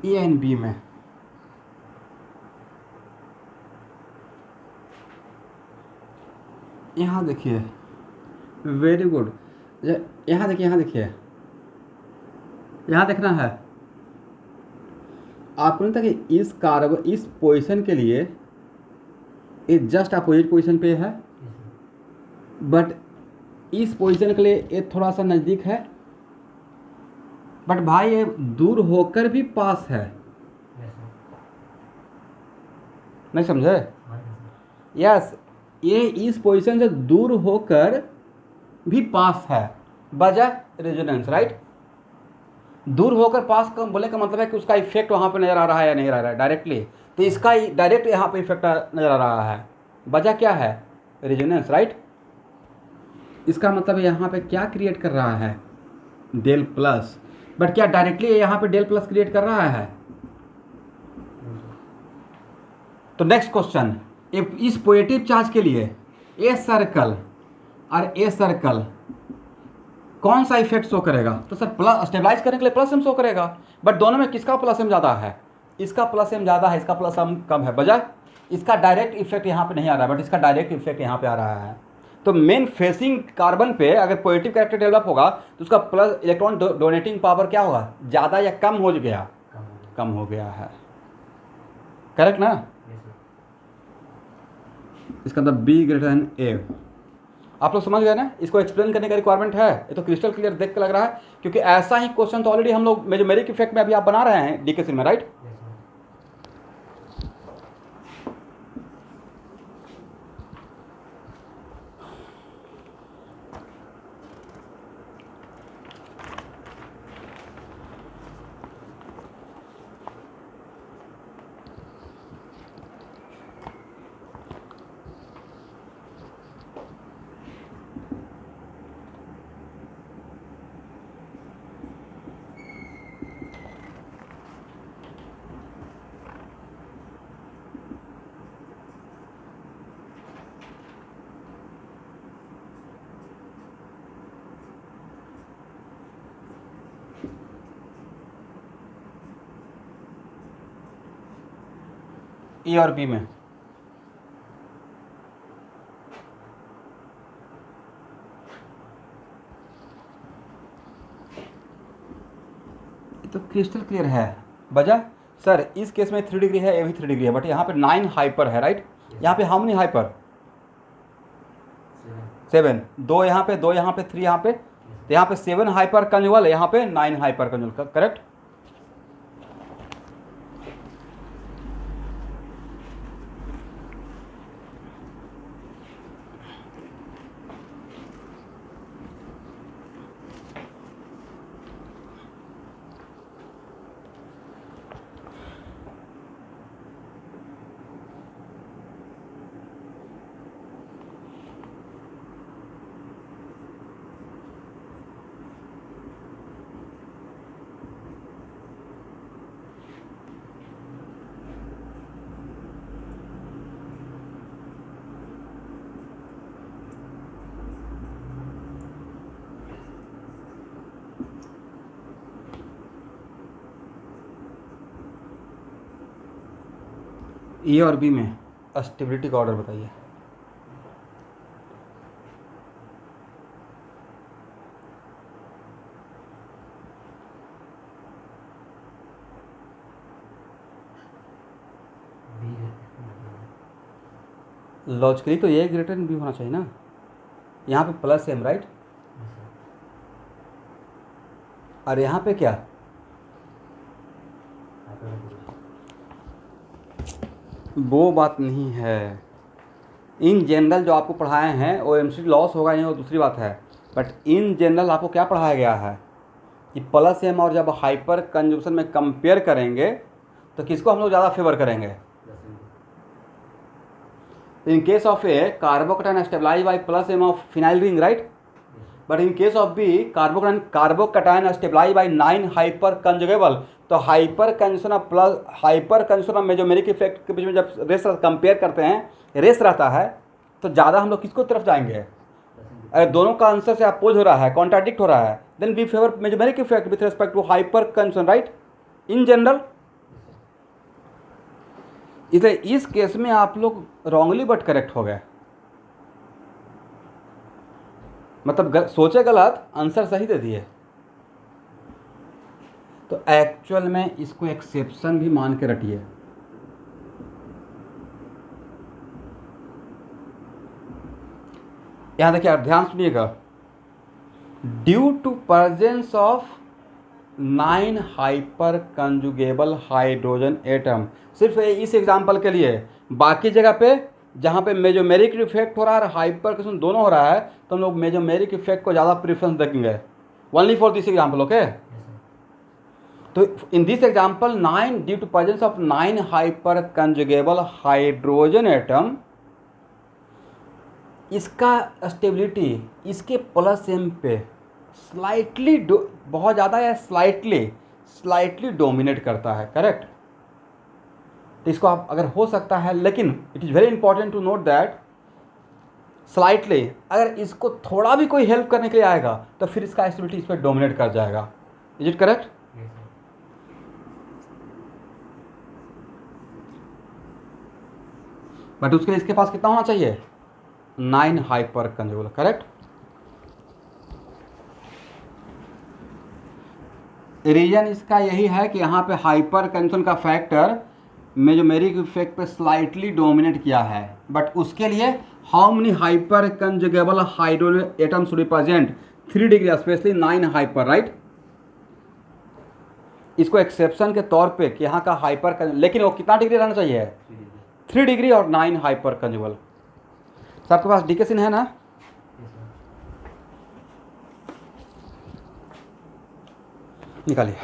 A and B में यहाँ देखिए, वेरी गुड, यहाँ देखिए, यहाँ देखिए, यहाँ देखना है आपको, नहीं था कि इस कार्बन इस पोजीशन के लिए ये जस्ट अपोजिट पोजीशन पे है, यस सर। बट इस पोजीशन के लिए ये थोड़ा सा नज़दीक है, बट भाई ये दूर होकर भी पास है, यस सर। नहीं समझे? हाँ सर। यस, ये इस पोजीशन से दूर होकर भी पास है, बजाय रेजोनेंस, राइट। दूर होकर पास का बोले का मतलब है कि उसका इफेक्ट वहाँ पे नज़र आ रहा है या नहीं आ रहा है डायरेक्टली, तो इसका डायरेक्ट यहाँ पे इफेक्ट नज़र आ रहा है, वजह क्या है? Resonance, right. इसका मतलब यहाँ पे क्या क्रिएट कर रहा है? डेल प्लस, बट क्या डायरेक्टली यहाँ पे डेल प्लस क्रिएट कर रहा है? No sir. तो नेक्स्ट क्वेश्चन, इस पॉजिटिव चार्ज के लिए ए सर्कल और ए सर्कल कौन सा इफेक्ट शो करेगा? तो सर प्लस, स्टेबलाइज करने के लिए प्लस एम शो करेगा, बट दोनों में किसका प्लस एम ज़्यादा है? इसका प्लस एम ज़्यादा है, इसका प्लस एम कम है, बजाय इसका डायरेक्ट इफेक्ट यहाँ पे नहीं आ रहा है, बट इसका डायरेक्ट इफेक्ट यहाँ पे आ रहा है। तो मेन फेसिंग कार्बन पे अगर पॉजिटिव कैरेक्टर डेवलप होगा तो उसका प्लस इलेक्ट्रॉन डोनेटिंग पावर क्या होगा? ज़्यादा या कम हो गया? कम हो गया। कम हो गया है, करेक्ट ना? Yes sir. इसका मतलब बी ग्रेटर देन ए। आप लोग समझ गए ना? इसको एक्सप्लेन करने का रिक्वायरमेंट है? ये तो क्रिस्टल क्लियर देख के लग रहा है, क्योंकि ऐसा ही क्वेश्चन तो ऑलरेडी हम लोग मेजोमेरिक इफेक्ट में अभी आप बना रहे हैं डीकेसी में, राइट? Yes sir. ए और बी में ये तो क्रिस्टल क्लियर है, बजा सर इस केस में 3 डिग्री है, ये भी 3 डिग्री है, बट यहाँ पे 9 हाइपर है, राइट? यहाँ पे हाउ मेनी हाइपर? 7, 2 यहाँ पे, 2 यहाँ पे, 3 यहाँ पे, तो यहाँ पे 7 हाइपर कंजुगल है, यहाँ पे 9 हाइपर कंजुगल, करेक्ट? ए और बी में स्टेबिलिटी का ऑर्डर बताइए। बी है। लॉजिकली तो ए ग्रेटर देन बी होना चाहिए ना, यहाँ पे plus M, right? Yes sir. और यहाँ पे क्या? वो बात नहीं है, इन जनरल जो आपको पढ़ाए हैं वो एमसीक्यू लॉस होगा नहीं, वो दूसरी बात है, बट इन जनरल आपको क्या पढ़ाया गया है कि प्लस एम और जब हाइपर कंजम्पशन में कंपेयर करेंगे तो किसको हम लोग ज़्यादा फेवर करेंगे? In case of A, carbocation stabilized by plus m of phenyl ring, right? But in case of B, carbocation stabilized by 9 hyperconjugable. तो hyper conjugation of plus hyper conjugation of mesomeric effect के बीच में जब race compare करते हैं, race रहता है, तो ज़्यादा हम लोग किसको तरफ जाएंगे? अगर दोनों का आंसर से अपोज हो रहा है, कॉन्ट्राडिक्ट हो रहा है, then we favour mesomeric effect with respect to hyper conjugation, right, in general. इसलिए इस केस में आप लोग रॉन्गली बट करेक्ट हो गए, मतलब सोचे गलत, आंसर सही दे दिए। तो एक्चुअल में इसको एक्सेप्शन भी मान के रटिए। यहां देखिए, आप ध्यान सुनिएगा। Due to presence of 9 hyper conjugable hydrogen atom, सिर्फ इस एग्जांपल के लिए, बाकी जगह पे जहाँ पे मेजोमेरिक इफेक्ट हो रहा है और हाइपर कंजुगेशन दोनों हो रहा है, तो हम लोग मेजोमेरिक इफेक्ट को ज़्यादा प्रेफरेंस देंगे। Only for this example, okay. तो in this example 9 due to presence of 9 hyper conjugable hydrogen atom, इसका स्टेबिलिटी इसके प्लस एम पे स्लाइटली बहुत ज़्यादा या स्लाइटली डोमिनेट करता है, करेक्ट। तो इसको आप अगर हो सकता है, लेकिन it is very important to note that slightly, अगर इसको थोड़ा भी कोई हेल्प करने के लिए आएगा तो फिर इसका स्टेबिलिटी इस पर डोमिनेट कर जाएगा। Is it correct? बट उसके लिए इसके पास कितना होना चाहिए? 9 हाइपर कंजुगेबल, करेक्ट। रीजन इसका यही है कि यहाँ पे हाइपर कंजन का फैक्टर मेजोमेरिक इफेक्ट पे स्लाइटली डोमिनेट किया है, बट उसके लिए how many hyper conjugable hydrogen atom should be present? 3 degree, specially 9 hyper, right. इसको एक्सेप्शन के तौर पे कि यहाँ का हाइपर, लेकिन वो कितना डिग्री रहना चाहिए? 3 डिग्री और 9 हाइपर कंजुगेबल। सबके पास डिकेसिन है ना? निकालिए।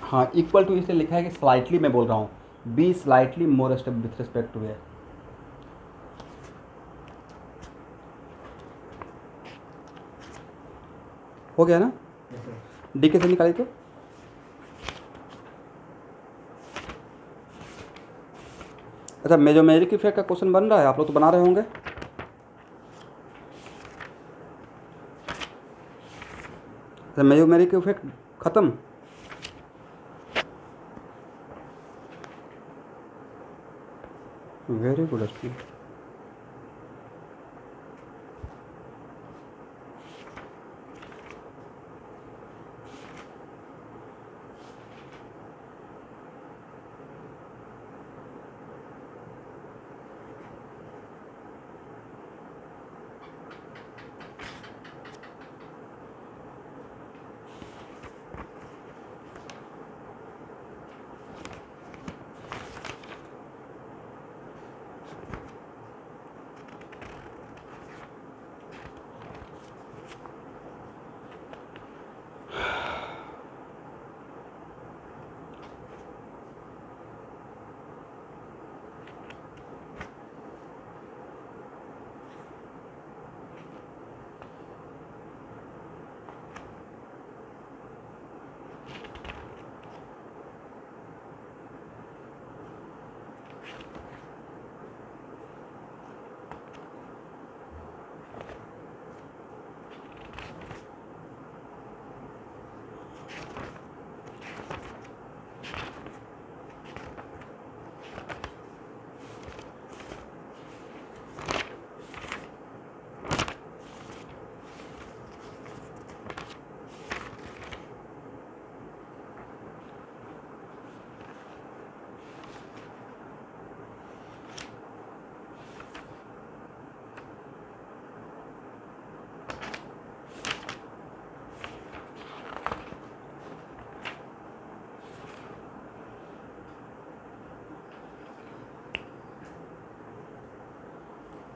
हाँ, इक्वल टू इसलिए लिखा है कि स्लाइटली मैं बोल रहा हूँ, B slightly more stable with respect to A. हो गया ना? डी के से निकालिए। तो अच्छा, मेजोमेरिक इफेक्ट का क्वेश्चन बन रहा है, आप लोग तो बना रहे होंगे। अच्छा, मेजोमेरिक इफेक्ट खत्म। Very good student.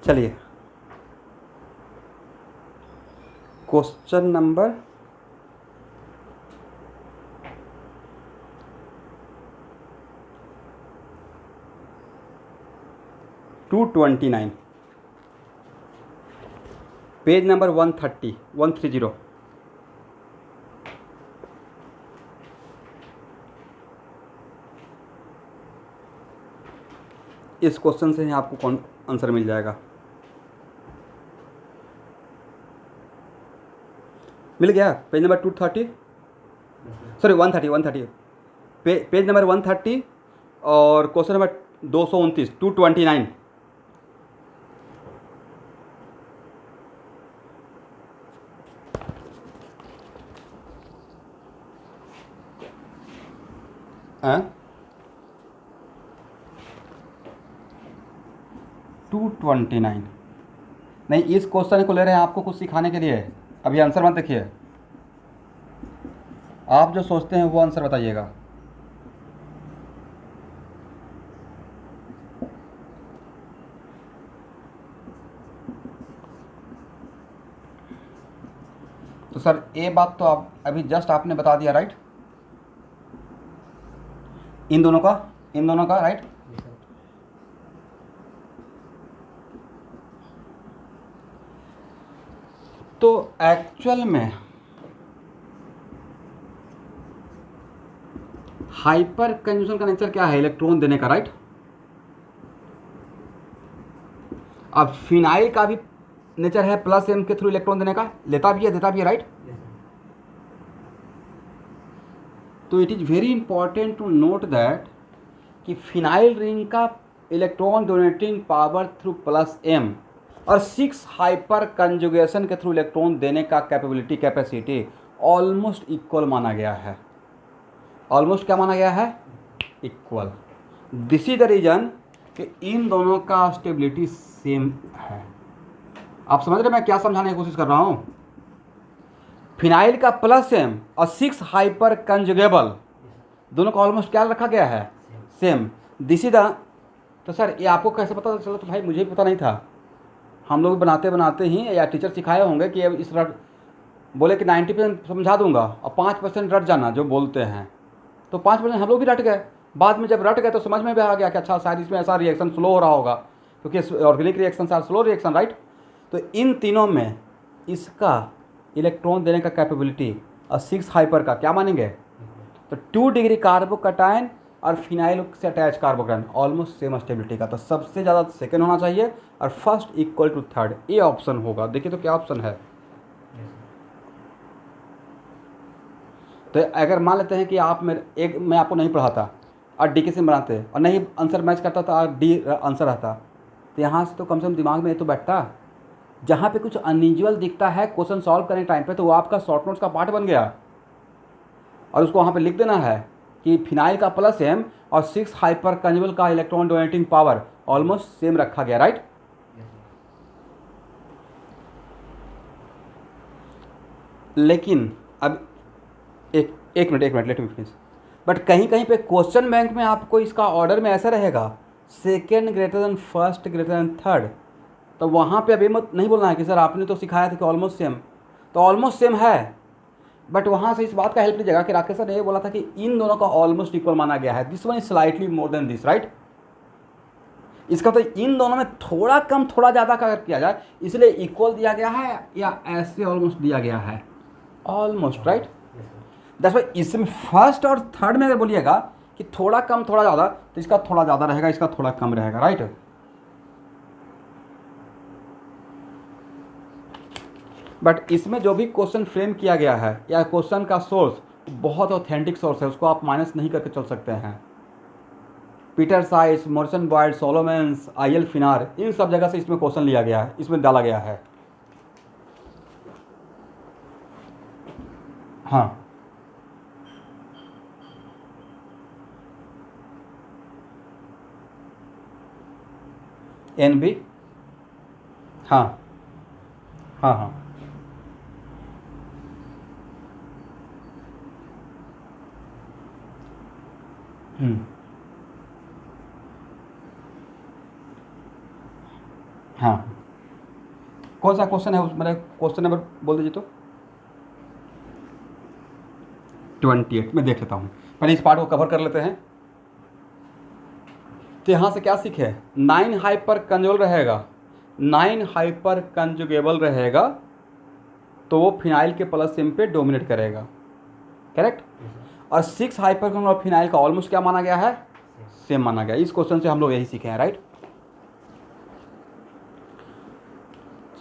चलिए, क्वेश्चन नंबर 229, पेज नंबर 130। इस क्वेश्चन से ही आपको कौन आंसर मिल जाएगा। मिल गया page number 230, sorry 130, page number 130 और क्वेश्चन नंबर 229, 229। हाँ 229 नहीं, इस क्वेश्चन को ले रहे हैं आपको कुछ सिखाने के लिए। अभी आंसर मत देखिए, आप जो सोचते हैं वो आंसर बताइएगा। तो सर ये बात तो आप अभी जस्ट आपने बता दिया, राइट? इन दोनों का राइट। yes sir, तो एक्चुअल में हाइपर कंजम्पशन का नेचर क्या है? इलेक्ट्रॉन देने का, राइट? अब फिनाइल का भी नेचर है प्लस एम के थ्रू इलेक्ट्रॉन देने का, लेता भी है देता भी है, राइट? yes sir, तो it is very important to note that कि फिनाइल रिंग का electron donating power through plus M और 6 हाइपर कंजुगेशन के थ्रू इलेक्ट्रॉन देने का कैपेसिटी ऑलमोस्ट इक्वल माना गया है। ऑलमोस्ट क्या माना गया है? Equal. This is the reason कि इन दोनों का स्टेबिलिटी सेम है। आप समझ रहे मैं क्या समझाने की कोशिश कर रहा हूँ? फिनाइल का प्लस एम और 6 हाइपर कंजुगेबल दोनों का ऑलमोस्ट क्या रखा गया है? सेम। This is the. तो सर ये आपको कैसे पता चला? तो भाई मुझे भी पता नहीं था। हम लोग बनाते बनाते ही या टीचर सिखाए होंगे कि अब इस रट बोले कि 90% समझा दूंगा और 5% रट जाना जो बोलते हैं। तो 5% हम लोग भी रट गए। बाद में जब रट गए तो समझ में भी आ गया कि अच्छा शायद इसमें ऐसा रिएक्शन स्लो हो रहा होगा, क्योंकि organic reaction are slow reaction, right? तो इन तीनों में इसका इलेक्ट्रॉन देने का कैपेबिलिटी और 6 हाइपर का क्या मानेंगे? तो 2 डिग्री कार्बोकटायन और फिनाइल से attach carbocation almost same stability का। तो सबसे ज़्यादा सेकेंड होना चाहिए और फर्स्ट इक्वल टू थर्ड, ये ऑप्शन होगा। देखिए तो क्या ऑप्शन है। yes sir, तो अगर मान लेते हैं कि आप मैं आपको नहीं पढ़ाता और डी के से बनाते और नहीं आंसर मैच करता था और डी आंसर रहता, तो यहाँ से तो कम से कम दिमाग में ये तो बैठता। जहाँ पे कुछ अनयूजुअल दिखता है क्वेश्चन सॉल्व करने टाइम पे, तो वो आपका शॉर्ट नोट्स का पार्ट बन गया और उसको वहाँ पे लिख देना है कि फिनाइल का प्लस एम और 6 हाइपर कंजुगेबल का electron donating power almost same रखा गया, राइट? yes sir, लेकिन अब एक minute let me finish. But कहीं कहीं पे क्वेश्चन बैंक में आपको इसका ऑर्डर में ऐसा रहेगा second greater than first greater than third. तो वहाँ पे अभी मत नहीं बोलना है कि सर आपने तो सिखाया था कि ऑलमोस्ट सेम, तो ऑलमोस्ट सेम है। बट वहाँ से इस बात का हेल्प लीजिएगा कि राकेश सर ने ये बोला था कि इन दोनों का ऑलमोस्ट इक्वल माना गया है। This one is slightly more than this, right? इसका तो इन दोनों में थोड़ा कम थोड़ा ज़्यादा का अगर किया जाए, इसलिए इक्वल दिया गया है या ऐसे ऑलमोस्ट दिया गया है, almost, right? yes sir, that's why इसमें फर्स्ट और थर्ड में अगर बोलिएगा कि थोड़ा कम थोड़ा ज़्यादा, तो इसका थोड़ा ज़्यादा रहेगा, इसका थोड़ा कम रहेगा, राइट? बट इसमें जो भी क्वेश्चन फ्रेम किया गया है या क्वेश्चन का सोर्स बहुत ऑथेंटिक सोर्स है, उसको आप माइनस नहीं करके चल सकते हैं। पीटर साइस, मॉरिसन बॉयड, सोलोमेंस, आई.एल. फिनार, इन सब जगह से इसमें क्वेश्चन लिया गया है, इसमें डाला गया है। हाँ NB, हाँ हाँ हाँ हाँ। कौन सा क्वेश्चन है उस मेरे क्वेश्चन नंबर बोल दीजिए तो। 28 में देख लेता हूँ, पहले इस पार्ट को कवर कर लेते हैं। तो यहाँ से क्या सीखे, 9 हाइपर कंजुगेबल रहेगा, 9 हाइपर कंजुगेबल रहेगा तो वो फिनाइल के प्लस एम पे डोमिनेट करेगा, करेक्ट। yes sir, और 6 हाइपर कंजुगेबल और फिनाइल का ऑलमोस्ट क्या माना गया है, same, सेम माना गया। इस क्वेश्चन से हम लोग यही सीखे हैं, राइट।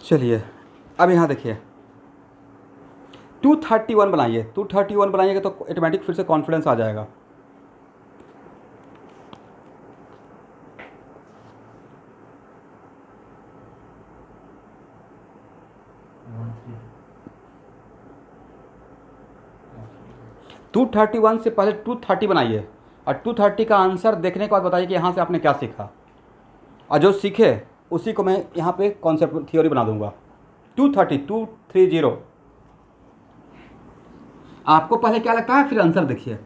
चलिए अब यहाँ देखिए 231 बनाइए, 231 बनाइएगा तो ऑटोमेटिक फिर से कॉन्फिडेंस आ जाएगा। one three, 231 से पहले 230 बनाइए और 230 का आंसर देखने के बाद बताइए कि यहाँ से आपने क्या सीखा, और जो सीखे उसी को मैं यहाँ पे कॉन्सेप्ट थ्योरी बना दूंगा। 230 आपको पहले क्या लगता है, फिर आंसर देखिए।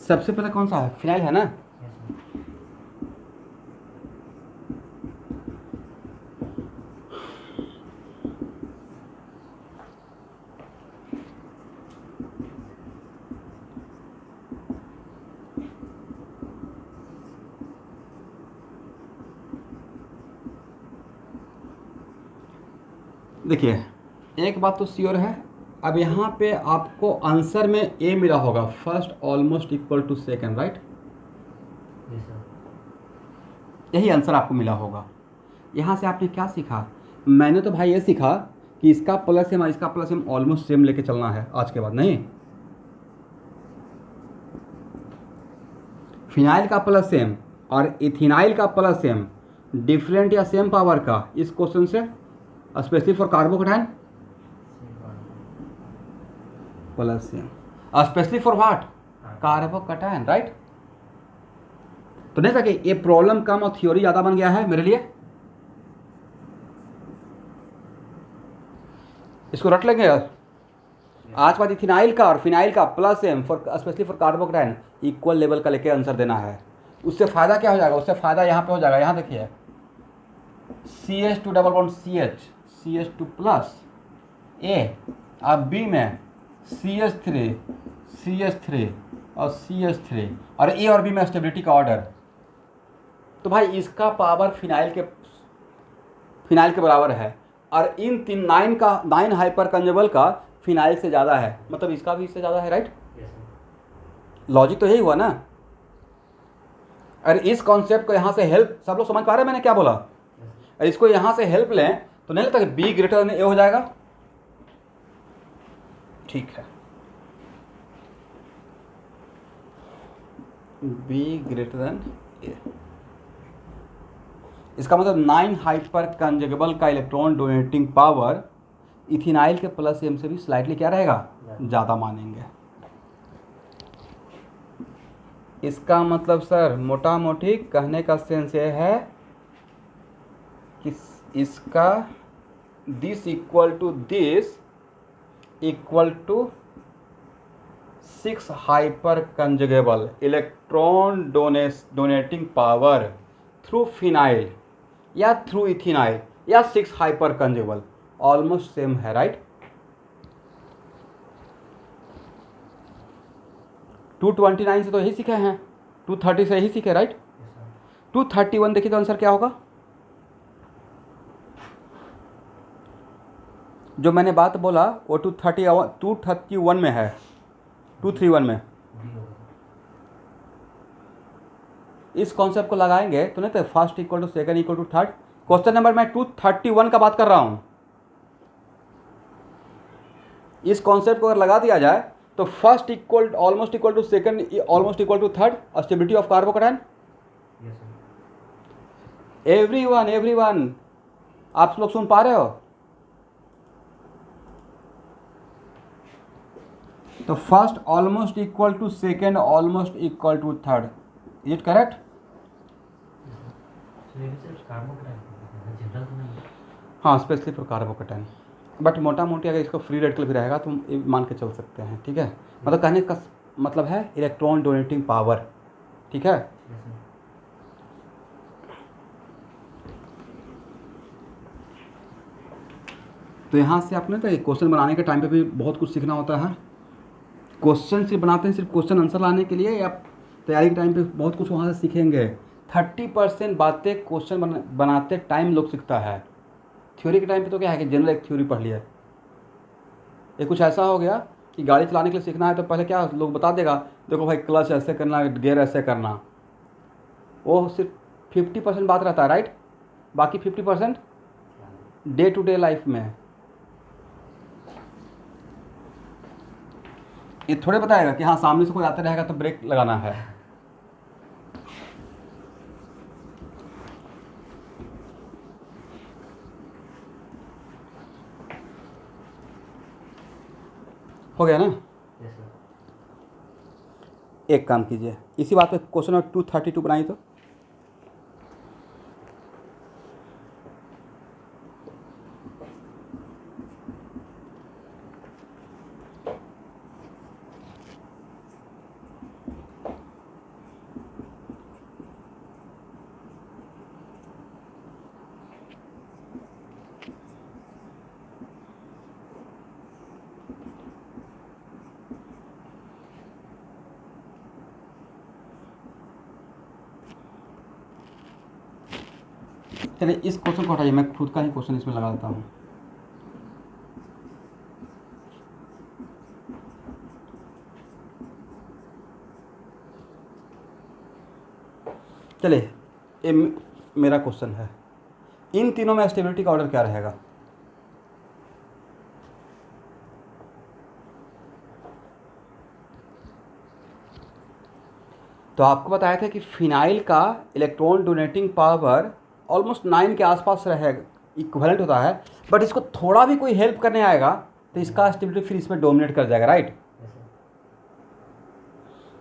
सबसे पहले कौन सा है, फिनाइल है ना। yes sir, देखिए एक बात तो श्योर है, अब यहाँ पे आपको आंसर में ए मिला होगा, first almost equal to second, right. yes sir, यही आंसर आपको मिला होगा। यहाँ से आपने क्या सीखा, मैंने तो भाई ये सीखा कि इसका प्लस एम और इसका प्लस एम ऑलमोस्ट सेम लेके चलना है आज के बाद, नहीं। फिनाइल का प्लस एम और इथिनाइल का प्लस एम डिफरेंट या सेम पावर का, इस क्वेश्चन से specially for carbocation same part, plus M, specially for what, carbocation, right. तो नहीं था कि ये प्रॉब्लम कम और थ्योरी ज़्यादा बन गया है मेरे लिए, इसको रट लेंगे आज बाद इथिनाइल का और फिनाइल का plus M for specially for carbocation equal level का लेके आंसर देना है। उससे फ़ायदा क्या हो जाएगा, उससे फ़ायदा यहाँ पे हो जाएगा, यहाँ देखिए CH2 double bond CH, CH2 plus A, अब B में CH3 CH3 और CH3 और A और B में स्टेबिलिटी का ऑर्डर। तो भाई इसका पावर फिनाइल के बराबर है और इन 9 हाइपर कंजुगेबल का फिनाइल से ज़्यादा है, मतलब इसका भी इससे ज़्यादा है, राइट। yes sir, लॉजिक तो यही हुआ ना। और इस कॉन्सेप्ट को यहाँ से हेल्प, सब लोग समझ पा रहे हैं मैंने क्या बोला। yes sir, और इसको यहाँ से हेल्प लें तो नहीं लगता कि B ग्रेटर देन A हो जाएगा, ठीक है। B ग्रेटर देन A, इसका मतलब 9 हाइपर कंजुगेबल का इलेक्ट्रॉन डोनेटिंग पावर इथिनाइल के प्लस एम से भी स्लाइटली क्या रहेगा, ज़्यादा मानेंगे। इसका मतलब सर मोटा मोटी कहने का सेंस ये है कि इसका this equal to 6 hyper conjugable electron donating power through phenyl या थ्रू इथिनाइल या 6 हाइपर कंजुगेबल ऑलमोस्ट सेम है, राइट। 229 से तो यही सीखे हैं, 230 से यही सीखे, राइट। yes sir, 231 देखिए तो आंसर क्या होगा, जो मैंने बात बोला वो 231 में है, 231 में। D होगा, इस कॉन्सेप्ट को लगाएंगे तो नहीं तो first equal to second equal to third. Question number मैं 231 का बात कर रहा हूँ। इस कॉन्सेप्ट को अगर लगा दिया जाए तो first equal almost equal to second almost equal to third, stability of carbocation. yes sir, everyone आप लोग सुन पा रहे हो। तो first almost equal to second almost equal to third, is it correct. so ये भी सिर्फ कार्बोकेटाइन जनरल तो नहीं है, हाँ स्पेशली फॉर कार्बोकेटाइन। बट मोटा मोटी अगर इसको फ्री रेडिकल भी रहेगा तो हम ये मान के चल सकते हैं, ठीक है। मतलब कहने का मतलब है इलेक्ट्रॉन डोनेटिंग पावर, ठीक है। yes sir, तो यहाँ से आपने तो क्वेश्चन बनाने के टाइम पे भी बहुत कुछ सीखना होता है। क्वेश्चन सिर्फ बनाते हैं सिर्फ क्वेश्चन आंसर लाने के लिए, या तैयारी के टाइम पे बहुत कुछ वहाँ से सीखेंगे। 30% बातें क्वेश्चन बनाते टाइम लोग सीखता है। थ्योरी के टाइम पे तो क्या है कि जनरल एक थ्योरी पढ़ लिया। ये कुछ ऐसा हो गया कि गाड़ी चलाने के लिए सीखना है तो पहले क्या लोग बता देगा, देखो भाई क्लच ऐसे करना, गियर ऐसे करना। वो सिर्फ 50% बात रहता है, राइट। बाकी 50% डे टू डे लाइफ में ये थोड़े बताएगा कि हाँ सामने से कोई आता रहेगा तो ब्रेक लगाना है। हो गया ना। yes sir, एक काम कीजिए, इसी बात पे क्वेश्चन नंबर 232 बनाइए तो। चलिए इस क्वेश्चन को हटाइए, मैं खुद का ही क्वेश्चन इसमें लगा देता हूँ। चलिए ये मेरा क्वेश्चन है, इन तीनों में स्टेबिलिटी का ऑर्डर क्या रहेगा। तो आपको बताया था कि फिनाइल का इलेक्ट्रॉन डोनेटिंग पावर ऑलमोस्ट 9 के आसपास रहेगा, इक्विवेलेंट होता है। बट इसको थोड़ा भी कोई हेल्प करने आएगा तो इसका स्टेबिलिटी फिर इसमें डोमिनेट कर जाएगा, right. yes sir,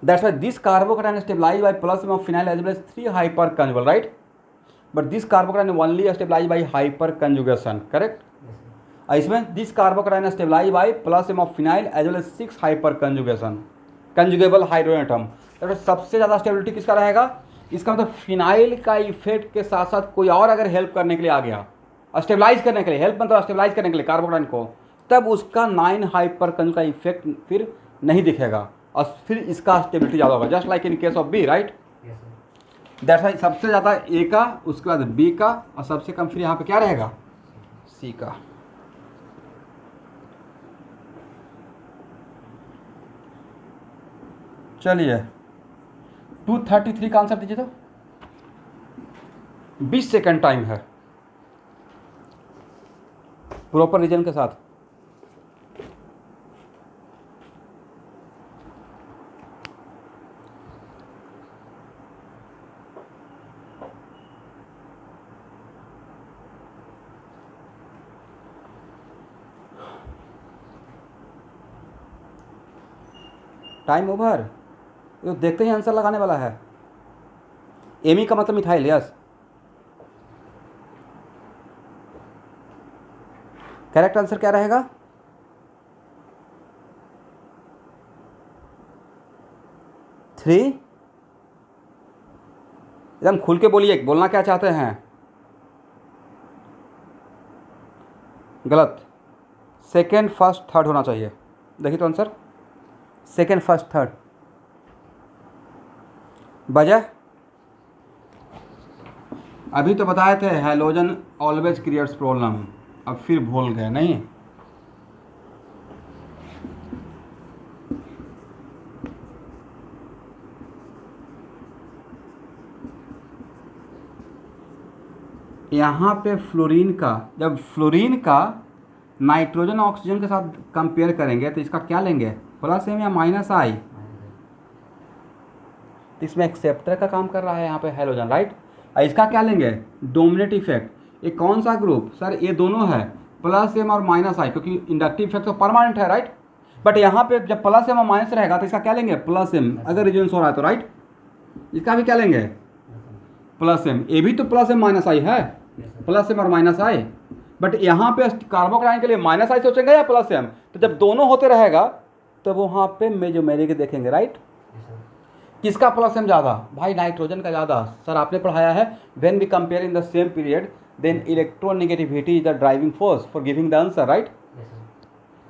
that's why this carbocation stabilize by plus of phenyl as well as 3 hyper conjugal, right. But this carbocation only stabilize by hyper conjugation, correct. yes sir, इसमें this carbocation stabilize by plus of phenyl as well as 6 hyper conjugation, conjugable hydrogen atom. तो सबसे ज़्यादा stability किसका रहेगा। इसका मतलब phenyl का effect के साथ साथ कोई और अगर हेल्प करने के लिए आ गया, स्टेबलाइज करने के लिए, हेल्प मतलब स्टेबलाइज करने के लिए कार्बोकैटायन को, तब उसका 9 हाइपर कंजुगल का इफेक्ट फिर नहीं दिखेगा और फिर इसका स्टेबिलिटी ज़्यादा होगा, just like in case of B, right. yes sir, that's why सबसे ज़्यादा ए का, उसके बाद बी का, और सबसे कम फिर यहाँ पे क्या रहेगा, सी का। चलिए 233 का आंसर दीजिए तो। 20 सेकंड टाइम है प्रॉपर रीजन के साथ। Time over. तो देखते ही आंसर लगाने वाला है। एमी का मतलब मिथाइल, यस। करेक्ट आंसर क्या रहेगा, 3। एकदम खुल के बोलिए, बोलना क्या चाहते हैं। गलत, सेकेंड फर्स्ट थर्ड होना चाहिए। देखिए तो आंसर सेकेंड फर्स्ट थर्ड। वजह अभी तो बताए थे, हैलोजन ऑलवेज क्रिएट्स प्रॉब्लम, अब फिर भूल गए नहीं। यहाँ पे फ्लोरीन का, जब फ्लोरीन का नाइट्रोजन ऑक्सीजन के साथ कंपेयर करेंगे तो इसका क्या लेंगे, प्लस एम या माइनस आई। तो इसमें एक्सेप्टर का काम कर रहा है यहाँ पे हैलोजन, राइट। और इसका क्या लेंगे, डोमिनेट इफेक्ट। ये कौन सा ग्रुप सर, ये दोनों है, प्लस एम और माइनस आई, क्योंकि इंडक्टिव इफेक्ट तो परमानेंट है, राइट। बट यहाँ पे जब प्लस एम और माइनस रहेगा तो इसका क्या लेंगे, प्लस एम, अगर रिजल्ट हो रहा है तो, राइट। इसका भी क्या लेंगे, प्लस एम। ये भी तो प्लस एम माइनस आई है, प्लस एम और माइनस आई। बट यहाँ पे कार्बोकैटायन के लिए माइनस आई सोचेंगे या प्लस एम, तो जब दोनों होते रहेगा तो वहाँ पे मेजोमेरिक देखेंगे, राइट। Yes, sir. किसका प्लस एम ज़्यादा? भाई नाइट्रोजन का ज़्यादा। सर आपने पढ़ाया है when we compare in the same period then electronegativity is the driving force for giving the answer, right. Yes, sir.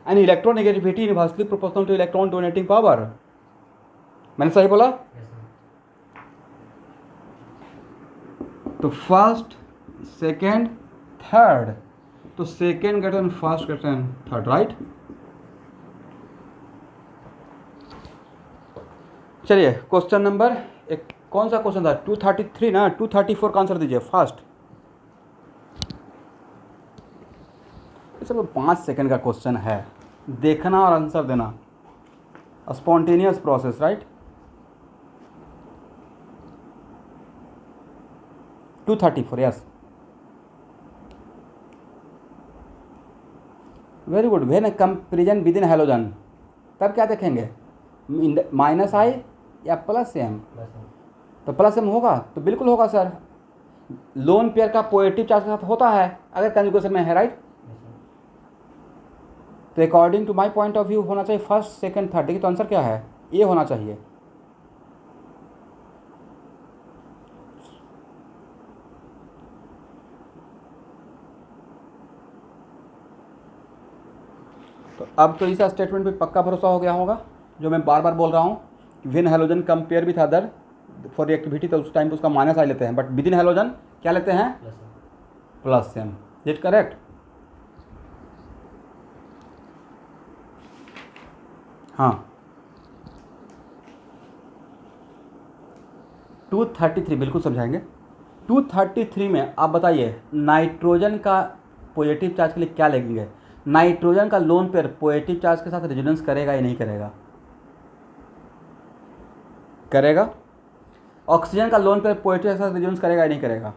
And electronegativity inversely proportional to electron donating power. मैंने सही बोला? Yes, sir. तो first second third, तो second greater than first greater than third, right. चलिए question number एक, कौन सा question था? 233 ना, 234 का आंसर दीजिए फास्ट। ये सब 5 सेकंड का क्वेश्चन है, देखना और आंसर देना, spontaneous process, right. 234, yes, very good. When comparison with in halogen, तब क्या देखेंगे? माइनस आई या प्लस एम? Plus, sir. तो प्लस एम होगा, तो बिल्कुल होगा सर। लोन पेयर का पॉजिटिव चार्ज के साथ होता है अगर कंजुगेशन में है, राइट। Yes, sir. तो according to my point of view होना चाहिए फर्स्ट सेकंड थर्ड। देखिए तो आंसर क्या है? ये होना चाहिए। तो अब तो इस स्टेटमेंट पे पक्का भरोसा हो गया होगा जो मैं बार बार बोल रहा हूँ, win halogen compare with other for reactivity, तो उस टाइम पे उसका माइनस आई लेते हैं, बट विद इन हेलोजन क्या लेते हैं? Plus, sir. Plus M. Is correct? हाँ, 233 बिल्कुल समझाएंगे। 233 में आप बताइए नाइट्रोजन का पॉजिटिव चार्ज के लिए क्या लगेंगे? नाइट्रोजन का लोन पेयर पॉजिटिव चार्ज के साथ रेजोनेंस करेगा या नहीं करेगा? करेगा। ऑक्सीजन का लोन पेयर पॉजिटिव के साथ रेजोनेंस करेगा या नहीं करेगा?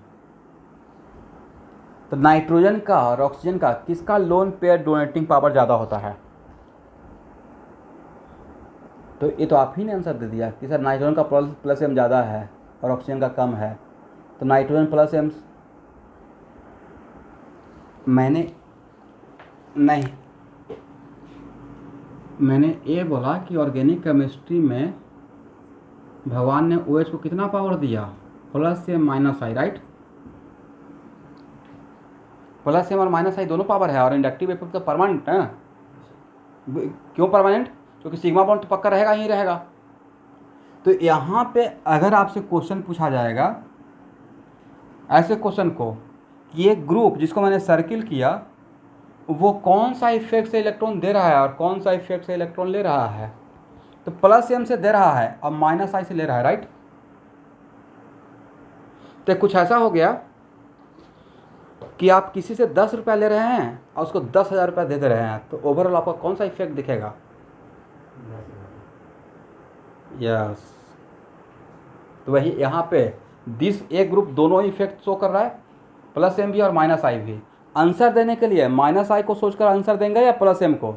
तो नाइट्रोजन का और ऑक्सीजन का किसका लोन पेयर डोनेटिंग पावर ज़्यादा होता है? तो ये तो आप ही ने आंसर दे दिया कि सर नाइट्रोजन का प्लस एम ज़्यादा है और ऑक्सीजन का कम है, तो नाइट्रोजन प्लस एम। मैंने ये बोला कि ऑर्गेनिक केमिस्ट्री में भगवान ने OH को कितना पावर दिया? Plus M minus I, right. Plus M और माइनस आई दोनों पावर है, और इंडक्टिव इफेक्ट तो परमानेंट है। क्यों परमानेंट? क्योंकि सिग्मा बॉन्ड तो पक्का रहेगा ही रहेगा। तो यहाँ पे अगर आपसे क्वेश्चन पूछा जाएगा ऐसे क्वेश्चन को कि ये ग्रुप जिसको मैंने सर्किल किया वो कौन सा इफेक्ट से इलेक्ट्रॉन दे रहा है और कौन सा इफेक्ट से इलेक्ट्रॉन ले रहा है, तो प्लस एम से दे रहा है और माइनस आई से ले रहा है, राइट। तो कुछ ऐसा हो गया कि आप किसी से 10 रुपया ले रहे हैं और उसको 10,000 रुपया दे रहे हैं, तो ओवरऑल आपका कौन सा इफेक्ट दिखेगा? Yes, sir. यस। तो वही यहाँ पे एक ग्रुप दोनों इफेक्ट शो कर रहा है, प्लस एम भी और माइनस आई भी। आंसर देने के लिए माइनस आई को सोचकर आंसर देंगे या प्लस एम को?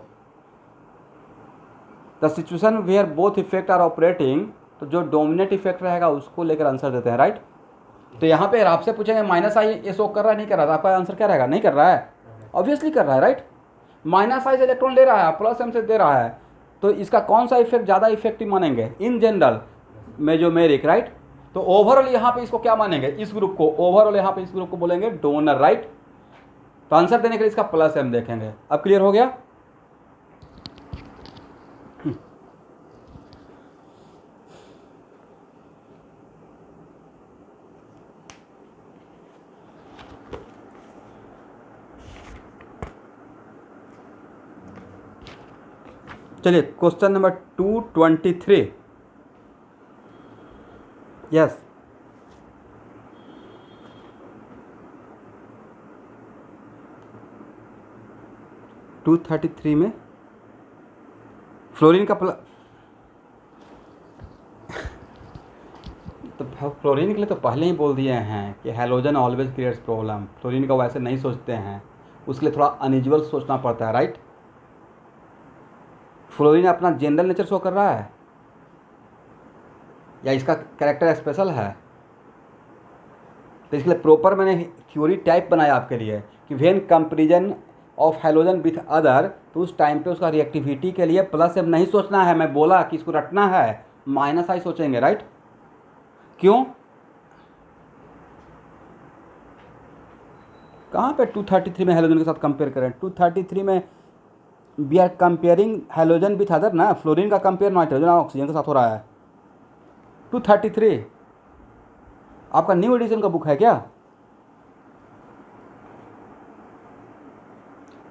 The situation where both effect are operating, तो जो डोमिनेट इफेक्ट रहेगा उसको लेकर आंसर देते हैं, राइट। तो यहाँ पे आपसे पूछेंगे माइनस आई ये शो कर रहा है नहीं कर रहा, तो आपका आंसर क्या रहेगा? नहीं कर रहा है, ऑब्वियसली कर रहा है, राइट। माइनस आई से इलेक्ट्रॉन ले रहा है, प्लस एम से दे रहा है, तो इसका कौन सा इफेक्ट ज़्यादा इफेक्टिव मानेंगे? इन जनरल मेजोमेरिक, राइट। तो ओवरऑल यहाँ पे इसको क्या मानेंगे? इस ग्रुप को ओवरऑल यहाँ पे इस ग्रुप को बोलेंगे डोनर, राइट। तो आंसर देने के लिए इसका प्लस एम देखेंगे। अब क्लियर हो गया? चलिए क्वेश्चन नंबर 223, यस। टू 233 में फ्लोरीन का तो फ्लोरीन के लिए तो पहले ही बोल दिए हैं कि halogen always creates problem. Fluorine का वैसे नहीं सोचते हैं, उसके लिए थोड़ा अनयूजुअल सोचना पड़ता है, राइट। फ्लोरीन अपना जनरल नेचर शो कर रहा है या इसका कैरेक्टर स्पेशल है? तो इसके लिए प्रॉपर मैंने थ्योरी टाइप बनाया आपके लिए कि when comparison of halogen with other, तो उस टाइम पे उसका रिएक्टिविटी के लिए प्लस एम नहीं सोचना है। मैं बोला कि इसको रटना है, माइनस आई सोचेंगे, राइट? क्यों? कहाँ पे 233 में हैलोजन के साथ कंपेयर करें? 233 में we are comparing halogen with other ना, फ्लोरीन का कंपेयर नाइट्रोजन और ऑक्सीजन के साथ हो रहा है। 233 आपका न्यू एडिशन का बुक है क्या?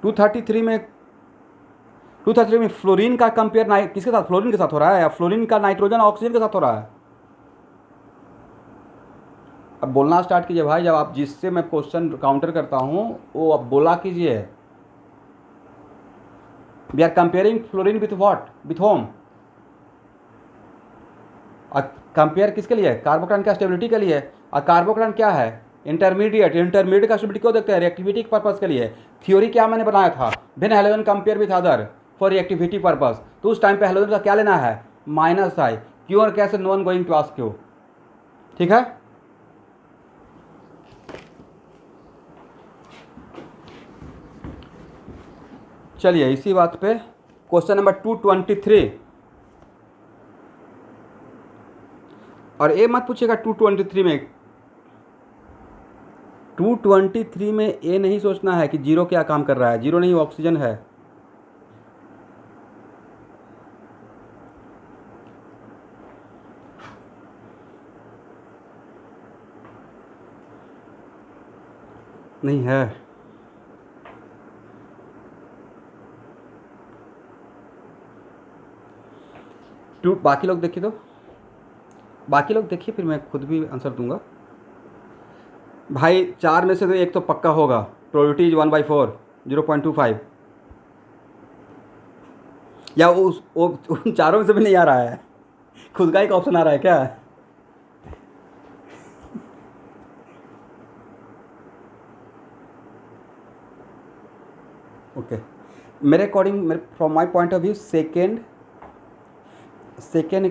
233 में फ्लोरीन का कंपेयर किसके साथ? फ्लोरीन के साथ हो रहा है, या फ्लोरीन का नाइट्रोजन ऑक्सीजन के साथ हो रहा है? अब बोलना स्टार्ट कीजिए भाई, जब आप जिससे मैं क्वेश्चन काउंटर करता हूँ वो अब बोला कीजिए। We are comparing fluorine with what? With whom. और कंपेयर किसके लिए? कार्बोकटाइन का स्टेबिलिटी के लिए। और कार्बोकटाइन क्या है? इंटरमीडिएट। इंटरमीडिएट का स्टेबिलिटी क्यों देखते हैं? रिएक्टिविटी के पर्पज़ के लिए। थ्योरी क्या मैंने बनाया था? When halogen compare with other for reactivity purpose, तो उस टाइम पे हैलोजन का क्या लेना है? Minus I. क्यों और कैसे? No one going to ask you. ठीक है, चलिए इसी बात पे क्वेश्चन नंबर 223। और ये मत पूछिएगा 223 में ये नहीं सोचना है कि जीरो क्या काम कर रहा है। जीरो नहीं, ऑक्सीजन है। नहीं है। बाकी लोग देखिए, तो बाकी लोग देखिए, फिर मैं खुद भी आंसर दूंगा। भाई 4 में से तो एक तो पक्का होगा। Probability is 1/4, 0.25। या वो उन चारों में से भी नहीं आ रहा है, खुद का एक ऑप्शन आ रहा है क्या? ओके, मेरे according, from my point of view, second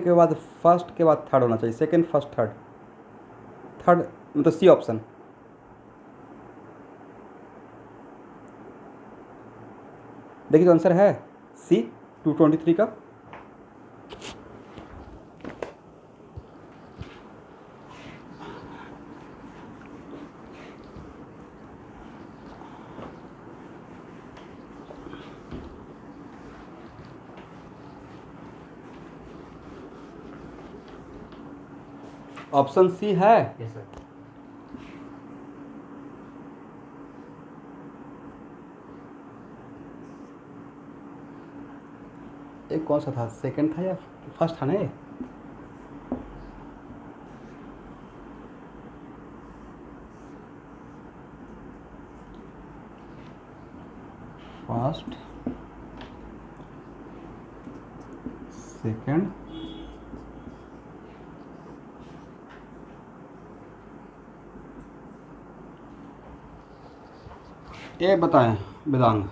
के बाद फर्स्ट के बाद थर्ड होना चाहिए। सेकेंड, फर्स्ट, थर्ड मतलब सी ऑप्शन। देखिए तो आंसर है सी 223 का। ऑप्शन सी है। Yes sir. एक कौन सा था? सेकंड था या फर्स्ट था? नहीं, फर्स्ट, सेकंड, ये बताएं वेदांग,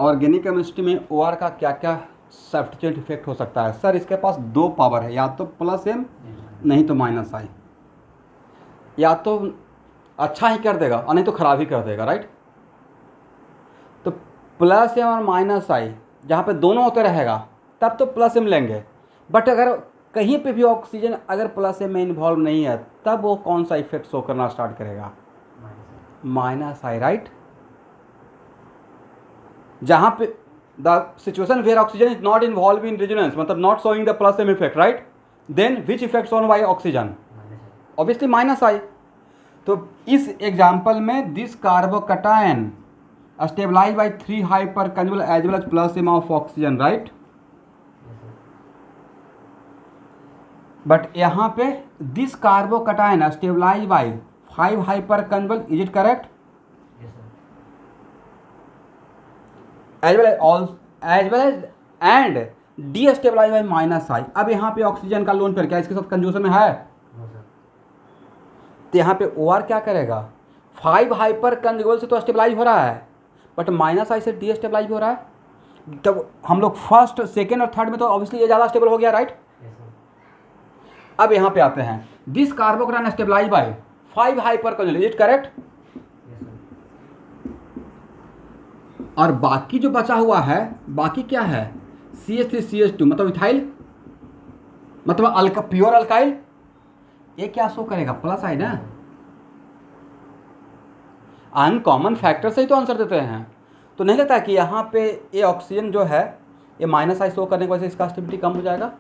ऑर्गेनिक केमिस्ट्री में OR का क्या क्या सब्स्टिट्यूएंट इफेक्ट हो सकता है? सर इसके पास 2 पावर है, या तो प्लस एम नहीं तो माइनस आई। या तो अच्छा ही कर देगा और नहीं तो ख़राब ही कर देगा, राइट? तो प्लस एम और माइनस आई जहाँ पे दोनों होते रहेगा तब तो प्लस एम लेंगे। बट अगर कहीं पे भी ऑक्सीजन अगर प्लस एम में इन्वॉल्व नहीं है तब वो कौन सा इफेक्ट शो करना स्टार्ट करेगा? Minus I, right? जहाँ पे the situation where oxygen is not involve in resonance, मतलब not showing the plus M effect, right? Then which effect on by oxygen? Obviously minus I. तो इस example में this carbocation stabilize by 3 hyper conjugal as well as plus M of oxygen, right? But यहाँ पे this carbocation stabilize by 5 hyper conjugal, is it correct? As well as and D stabilize by minus I. अब यहाँ पे oxygen का lone pair क्या इसके साथ कंजूशन में है? तो यहाँ पे OR क्या करेगा? 5 हाइपर कंजुगल से तो स्टेबलाइज हो रहा है, बट माइनस आई से डी स्टेबलाइज हो रहा है। तब हम लोग फर्स्ट, सेकेंड और थर्ड में तो ऑब्वियसली ये ज़्यादा स्टेबल हो गया, राइट? अब यहाँ पे आते हैं, this carbocation stabilize by 5 hyper conjugal, is it correct? और बाकी जो बचा हुआ है, बाकी क्या है, CH3CH2 मतलब इथाइल, मतलब प्योर अल्काइल, ये क्या शो करेगा, प्लस आई ना। अनकॉमन फैक्टर से ही तो आंसर देते हैं। तो नहीं लगता कि यहाँ पे ये ऑक्सीजन जो है ये माइनस आई शो करने की वजह से इसका स्टेबिलिटी कम हो जाएगा।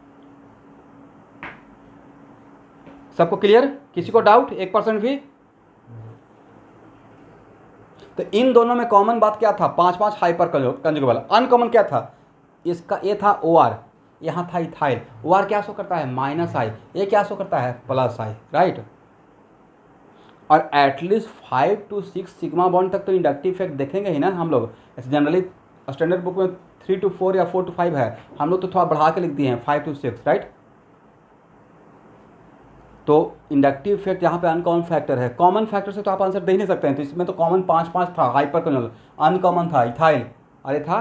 सबको क्लियर, किसी को डाउट 1% भी? तो इन दोनों में कॉमन बात क्या था, 5 हाइपर कंजुगेबल। अनकॉमन क्या था, इसका ये था OR, यहाँ था इथाइल। OR क्या शो करता है, माइनस आई, ये क्या शो करता है, प्लस आई, राइट। और एटलीस्ट 5 to 6 सिग्मा बॉन्ड तक तो इंडक्टिव इफेक्ट देखेंगे ही ना हम लोग। ऐसे जनरली स्टैंडर्ड बुक में 3 to 4 या 4 to 5 है, हम लोग तो थोड़ा बढ़ा के लिख दिए हैं 5 to 6, राइट। तो इंडक्टिव इफेक्ट यहाँ पे अनकॉमन फैक्टर है। कॉमन फैक्टर से तो आप आंसर दे ही नहीं सकते हैं, तो इसमें तो कॉमन 5 था, हाइपर कंजुगेबल। अनकॉमन था इथाइल, अरे था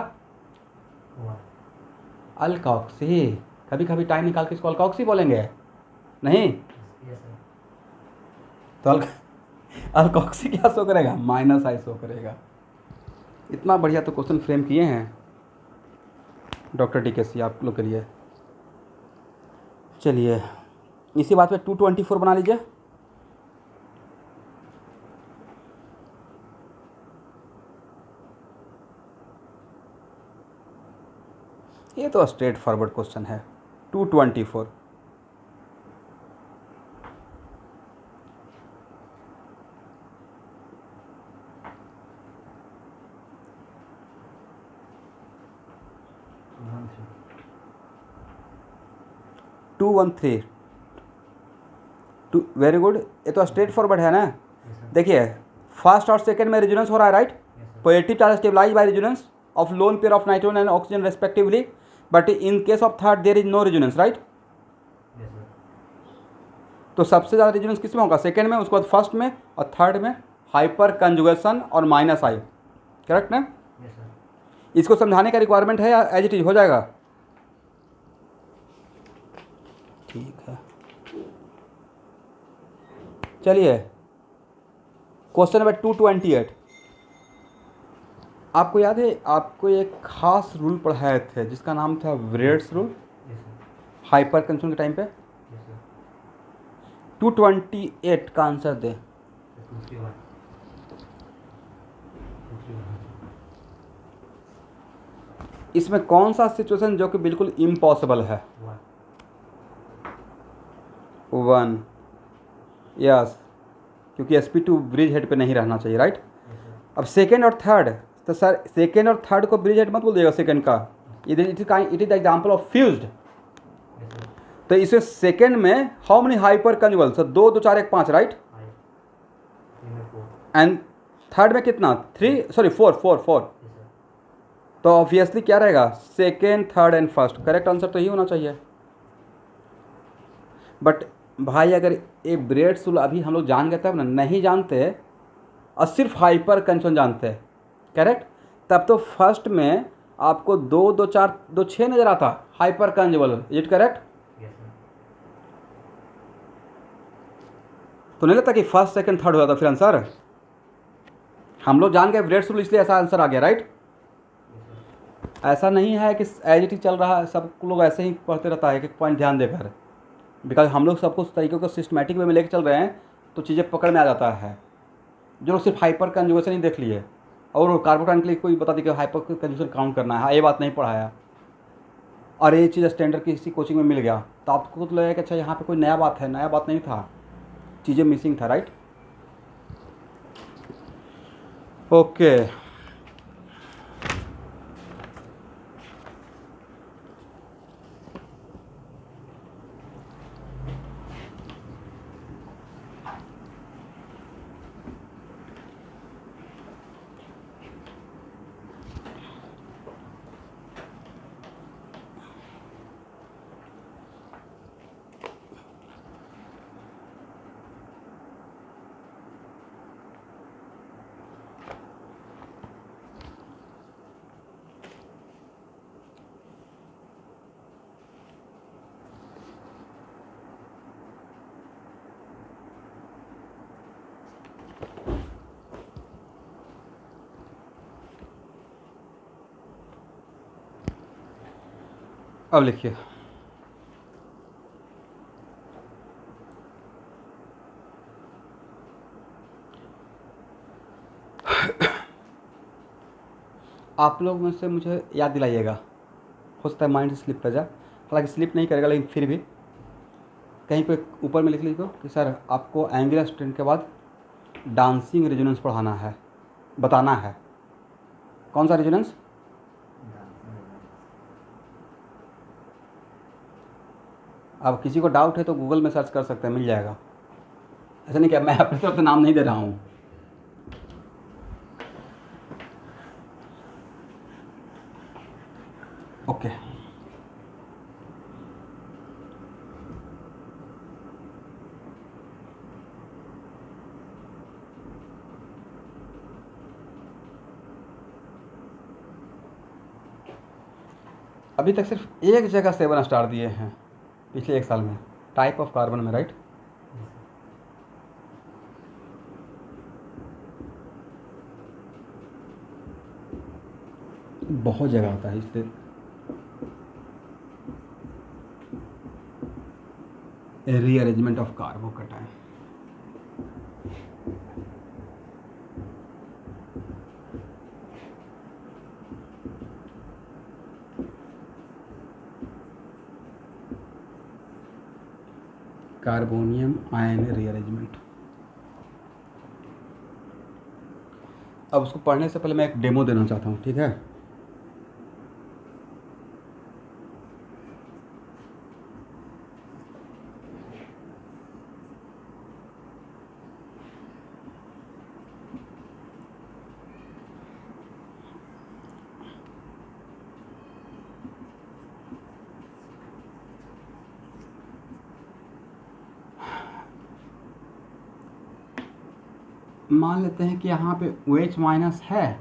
अल्कोक्सी। कभी कभी टाइम निकाल के इसको अल्कोक्सी बोलेंगे, नहीं तो अल्कोक्सी क्या शो करेगा, माइनस आई शो करेगा। इतना बढ़िया तो क्वेश्चन फ्रेम किए हैं डॉक्टर DKC आप लोग के लिए। चलिए इसी बात पे 224 बना लीजिए। ये तो स्ट्रेट फॉरवर्ड क्वेश्चन है, 224। Two 1 3 2, very good. ये तो स्ट्रेट फॉरवर्ड है ना। देखिए फर्स्ट और सेकंड में रेजोनेंस हो रहा है, right. Positive charge stabilize by resonance of lone pair of nitrogen and oxygen respectively, but in case of third there is no resonance, right. तो सबसे ज़्यादा रेजोनेंस किस में होगा, सेकंड में, उसके बाद फर्स्ट में, और थर्ड में हाइपर कंजुगेशन और माइनस आई, करेक्ट ना। इसको समझाने का रिक्वायरमेंट है या एज इट इज हो जाएगा, ठीक है। चलिए क्वेश्चन नंबर 228। आपको याद है, आपको एक खास रूल पढ़ाए थे जिसका नाम था ब्रेड्स रूल, हाइपर कंजुगेशन के टाइम पे। 228 का आंसर दे। इसमें कौन सा सिचुएशन जो कि बिल्कुल इम्पॉसिबल है, 1, यस, क्योंकि sp2 ब्रिज हेड पे नहीं रहना चाहिए, राइट। अब सेकेंड और थर्ड, तो सर सेकेंड और थर्ड को ब्रिज हेड मत बोल देगा सेकेंड का, it is the example of fused. तो इसमें सेकेंड में how many hyper conjugable, sir 2 2 4 1 5, right. And third में कितना, 4। तो ऑब्वियसली क्या रहेगा, second third and first, correct answer तो यही होना चाहिए। बट भाई अगर ये ब्रेड्स रूल अभी हम लोग जान गए तब ना, नहीं जानते और सिर्फ हाइपर कंजुगेशन जानते हैं, करेक्ट, तब तो फर्स्ट में आपको 2 2 4 2 6 नजर आता हाइपर कंजुगेबल, इज इट करेक्ट। तो नहीं लगता कि फर्स्ट सेकंड थर्ड हो जाता फिर आंसर। हम लोग जान गए ब्रेड्स रूल, इसलिए ऐसा आंसर आ गया, राइट। ऐसा नहीं है कि एज इट इज चल रहा है, सब लोग ऐसे ही पढ़ते रहता है, एक पॉइंट ध्यान देकर, बिकॉज हम लोग सबको उस तरीके को सिस्टमेटिक वे में लेकर चल रहे हैं, तो चीज़ें पकड़ में आ जाता है। जो लोग सिर्फ हाइपर कंजुगेशन ही देख लिए और कार्बोटाइन के लिए कोई बता दी कि हाइपर कंजुगेशन काउंट करना है, ये बात नहीं पढ़ाया, और ये चीज़ स्टैंडर्ड की किसी कोचिंग में मिल गया, तो आपको तो लगेगा कि अच्छा यहाँ पे कोई नया बात है, नया बात नहीं था, चीज़ें मिसिंग था, राइट। ओके अब लिखिए, आप लोग में से मुझे याद दिलाइएगा, हो सकता है माइंड से स्लिप कर जाए, हालांकि स्लिप नहीं करेगा लेकिन फिर भी कहीं पे ऊपर में लिख लीजिए कि सर आपको एंगुलर स्ट्रेंथ के बाद डांसिंग रेजोनेंस पढ़ाना है, बताना है। कौन सा रेजोनेंस? अब किसी को डाउट है तो गूगल में सर्च कर सकते हैं, मिल जाएगा। ऐसा नहीं कि मैं अपनी तरफ से नाम नहीं दे रहा हूँ। ओके, अभी तक सिर्फ एक जगह 7 स्टार दिए हैं पिछले 1 साल में, टाइप ऑफ कार्बन में, राइट? बहुत जगह आता है इसलिए rearrangement of carbocation. Carbonium ion rearrangement. अब उसको पढ़ने से पहले मैं एक डेमो देना चाहता हूँ, ठीक है? मान लेते हैं कि यहाँ पे OH माइनस है,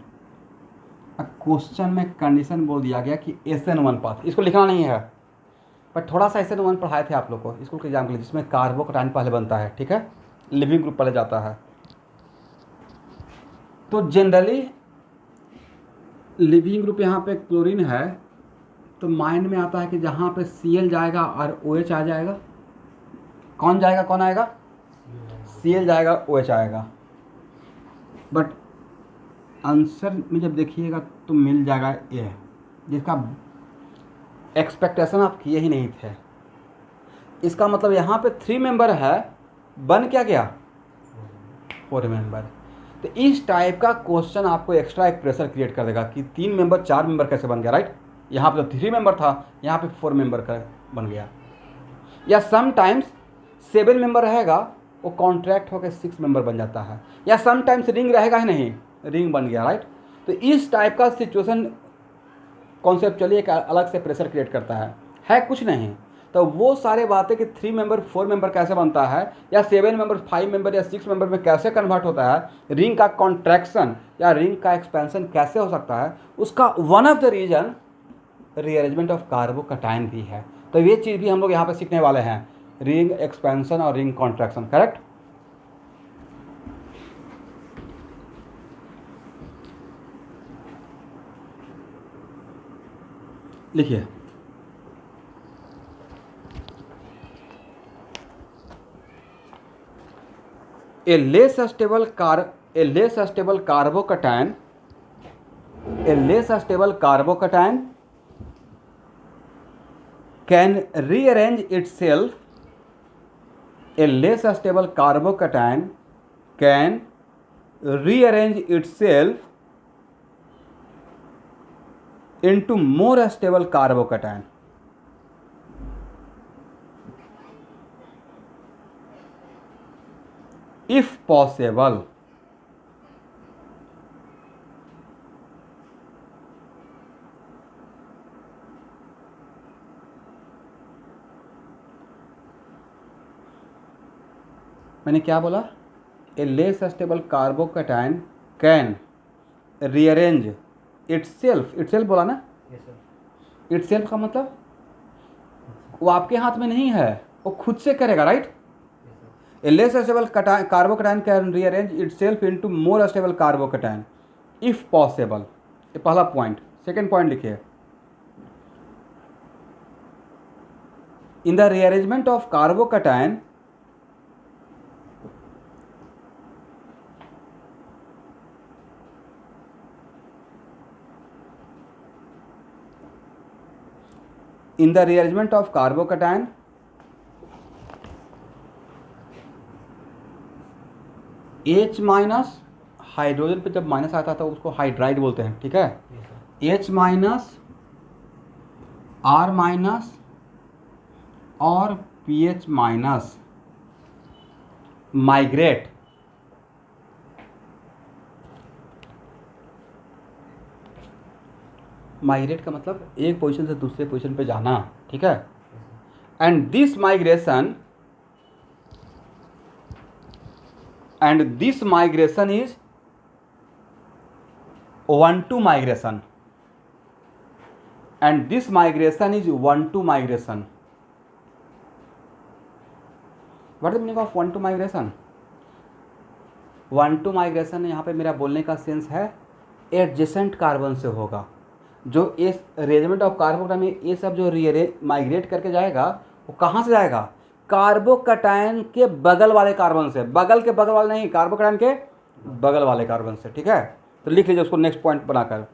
क्वेश्चन में कंडीशन बोल दिया गया कि SN1 पाथ, इसको लिखना नहीं है, पर थोड़ा सा SN1 पढ़ाए थे आप लोग को स्कूल के एग्जाम के लिए, जिसमें कार्बोकैटायन पहले बनता है, ठीक है? लिविंग ग्रुप पहले जाता है। तो जनरली लिविंग ग्रुप यहाँ पे क्लोरीन है, तो माइंड में आता है कि जहाँ पे Cl जाएगा और OH आ जाएगा। कौन जाएगा, कौन आएगा? Cl जाएगा, OH आएगा। बट आंसर में जब देखिएगा तो मिल जाएगा ए, जिसका एक्सपेक्टेशन आप किए ही नहीं थे। इसका मतलब यहाँ पे 3 मेंबर है, बन क्या गया? 4 मेंबर। तो इस टाइप का क्वेश्चन आपको एक्स्ट्रा एक प्रेशर क्रिएट कर देगा कि 3 मेंबर 4 मेंबर कैसे बन गया, राइट? यहाँ पे तो 3 मेंबर था, यहाँ पे 4 मेंबर का बन गया। या समटाइम्स 7 मेंबर रहेगा, वो कॉन्ट्रैक्ट होकर 6 मेंबर बन जाता है। या समटाइम्स रिंग रहेगा ही नहीं, रिंग बन गया, राइट? तो इस टाइप का सिचुएशन कॉन्सेप्चुअली एक अलग से प्रेशर क्रिएट करता है कुछ नहीं। तो वो सारे बातें कि 3 मेंबर 4 मेंबर कैसे बनता है, या 7 मेंबर 5 मेंबर या 6 मेंबर में कैसे कन्वर्ट होता है, रिंग का कॉन्ट्रैक्शन या रिंग का एक्सपेंशन कैसे हो सकता है, उसका one of the reason rearrangement of carbocation भी है। तो ये चीज़ भी हम लोग यहाँ पे सीखने वाले हैं, रिंग एक्सपेंशन और रिंग कॉन्ट्रैक्शन, करेक्ट? लिखिए, a less stable carbocation can rearrange itself. A less stable carbocation can rearrange itself into more stable carbocation. If possible. मैंने क्या बोला? A less stable carbocation can rearrange itself बोला ना? Itself का मतलब वो आपके हाथ में नहीं है, वो खुद से करेगा, right? A less stable carbocation can rearrange itself into more stable carbocation if possible. ये पहला पॉइंट। सेकेंड पॉइंट लिखिए, in the rearrangement of carbocation in the rearrangement of carbocation H minus hydrogen पे जब माइनस आता था तो उसको hydride बोलते हैं, ठीक है। H माइनस R माइनस और pH माइनस माइग्रेट का मतलब एक पोजीशन से दूसरे पोजीशन पे जाना, ठीक है। And this migration is 1-2 migration and this migration is 1-2 migration. What is the meaning of 1-2 migration? 1-2 migration यहाँ पे मेरा बोलने का सेंस है एडजेसेंट कार्बन से होगा। जो इस अरेंजमेंट ऑफ कार्बोकैटायन में ये सब जो माइग्रेट करके जाएगा वो कहाँ से जाएगा? कार्बोकैटायन के बगल वाले कार्बन से, बगल के बगल वाले नहीं, कार्बोकैटायन के बगल वाले कार्बन से, ठीक है। तो लिख लीजिए उसको नेक्स्ट पॉइंट बनाकर,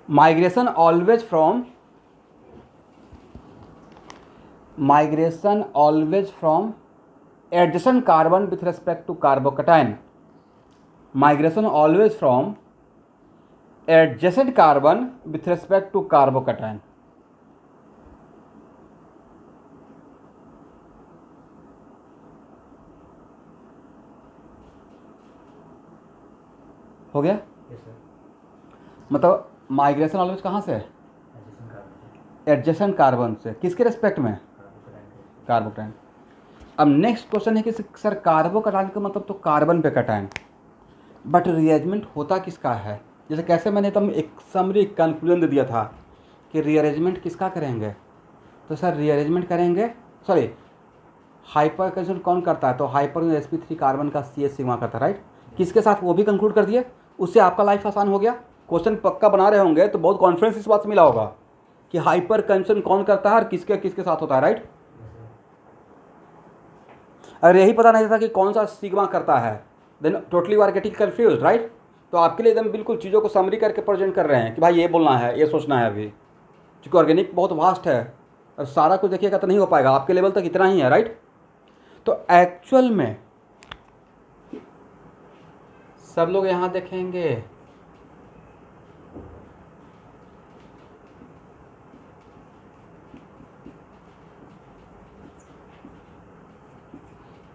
migration always from adjacent carbon with respect to carbocation, migration always from adjacent carbon with respect to carbocation. हो गया? Yes sir. मतलब माइग्रेशन ऑलवेज कहाँ से? एडजेसेंट कार्बन से, किसके रेस्पेक्ट में? कार्बोकैटायन। अब नेक्स्ट क्वेश्चन है कि सर कार्बोकैटायन का मतलब तो कार्बन पे कैटायन, बट रीअरेंजमेंट होता किसका है? जैसे कैसे मैंने तुम एक समरी कंक्लूजन दे दिया था कि रीअरेंजमेंट किसका करेंगे, तो सर रीअरेंजमेंट करेंगे, सॉरी हाइपर कंजन कौन करता है? तो हाइपर sp3 कार्बन का CH सिग्मा करता है, राइट। किसके साथ? वो भी कंक्लूड कर दिए, उससे आपका लाइफ आसान हो गया। क्वेश्चन पक्का बना रहे होंगे तो बहुत कॉन्फिडेंस इस बात से मिला होगा कि हाइपर कंजन कौन करता है और किसके किसके साथ होता है, राइट। अगर यही पता नहीं था कि कौन सा सिग्मा करता है, then totally you are getting confuse, right. तो आपके लिए एकदम बिल्कुल चीज़ों को समरी करके प्रेजेंट कर रहे हैं कि भाई ये बोलना है, ये सोचना है। अभी क्योंकि ऑर्गेनिक बहुत वास्ट है और सारा कुछ देखिएगा तो नहीं हो पाएगा, आपके लेवल तक इतना ही है, राइट। तो एक्चुअल में सब लोग यहाँ देखेंगे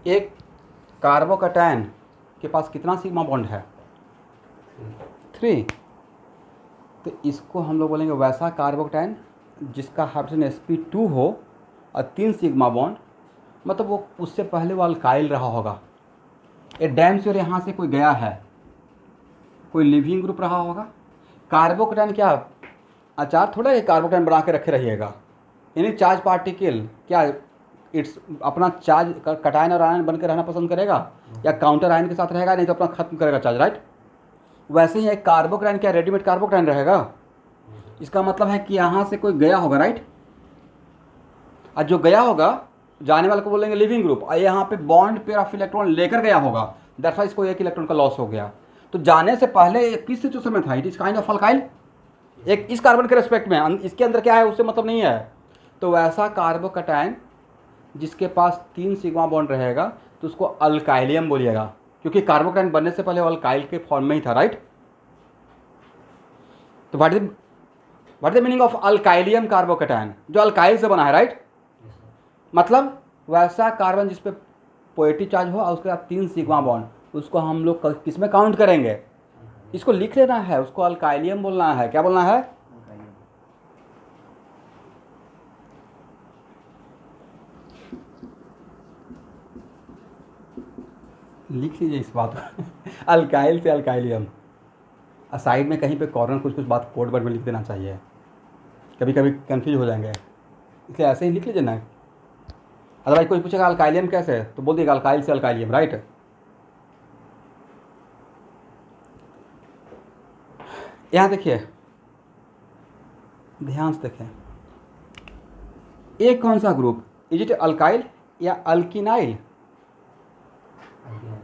एक कार्बोकैटायन के पास कितना सिग्मा बॉन्ड है? 3। तो इसको हम लोग बोलेंगे वैसा कार्बोकैटायन जिसका हाइड्रोजन sp2 हो और 3 सिग्मा बॉन्ड, मतलब वो उससे पहले वो अल्काइल रहा होगा। ए डैम श्योर यहाँ से कोई गया है, कोई लिविंग ग्रुप रहा होगा। कार्बोकैटायन क्या अचार थोड़ा है कार्बोकैटायन बना के रखे रहिएगा, यानी चार्ज पार्टिकल क्या इट्स अपना चार्ज कैटायन और आयन बनकर रहना पसंद करेगा या काउंटर आयन के साथ रहेगा, नहीं तो अपना खत्म करेगा चार्ज, राइट। वैसे ही एक कार्बोकैटायन क्या रेडीमेड कार्बोकैटायन रहेगा? इसका मतलब है कि यहाँ से कोई गया होगा, राइट। और जो गया होगा जाने वाले को बोलेंगे लिविंग ग्रुप, और यहाँ पे बॉन्ड पेयर ऑफ इलेक्ट्रॉन लेकर गया होगा, दैट्स व्हाई इसको एक इलेक्ट्रॉन का लॉस हो गया। तो जाने से पहले किस सिचुएशन में था? It is kind of alkyl. एक इस कार्बन के रेस्पेक्ट में, इसके अंदर क्या है उससे मतलब नहीं है। तो वैसा कार्बोकैटायन जिसके पास 3 सिग्मा बॉन्ड रहेगा तो उसको अल्काइलियम बोलिएगा, क्योंकि कार्बोकैटायन बनने से पहले वो अल्काइल के फॉर्म में ही था, राइट। तो what is the meaning of alkylium carbocation? जो अल्काइल से बना है, राइट। मतलब वैसा कार्बन जिस पे पॉजिटिव चार्ज हो और उसके साथ 3 सिग्मा बॉन्ड, उसको हम लोग किस में काउंट करेंगे? इसको लिख लेना है, उसको अल्काइलियम बोलना है। क्या बोलना है? लिख लीजिए इस बात को अल्काइल से अल्काइलियम। साइड में कहीं पे कॉर्नर कुछ बात कोड वर्ड में लिख देना चाहिए, कभी कभी कंफ्यूज हो जाएंगे, इसलिए ऐसे ही लिख लीजिए ना। अदरवाइज कोई पूछेगा अल्काइलियम कैसे, तो बोल दिएगा अल्काइल से अल्काइलियम, राइट। यहाँ देखिए, ध्यान से देखें, ए कौन सा ग्रुप, इज इट अल्काइल या अल्किनाइल? अल्किनाइल।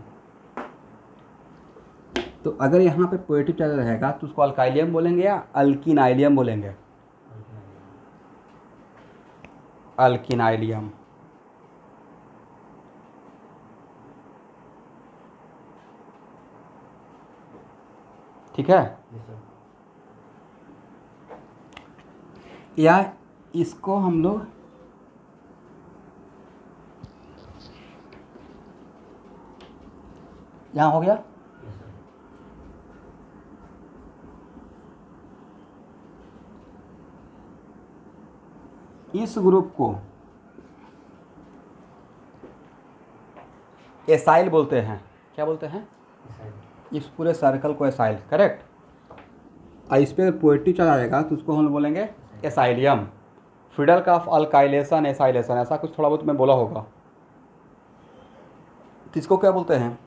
तो अगर यहाँ पे पॉजिटिव चार्ज रहेगा तो उसको अल्काइलियम बोलेंगे या अल्किनाइलियम बोलेंगे? अल्किनाइल। अल्किनाइलियम। ठीक है। Yes sir. या इसको हम लोग यहाँ हो गया। Yes sir. इस ग्रुप को एसाइल बोलते हैं। क्या बोलते हैं? एसाइल। इस पूरे सर्कल को एसाइल, करेक्ट। और इस पर पॉजिटिव चार्ज आएगा तो उसको हम लोग बोलेंगे एसाइलियम। फिडल का अल्काइलेशन, एसाइलेशन, ऐसा कुछ थोड़ा बहुत मैं बोला होगा। तो इसको क्या बोलते हैं?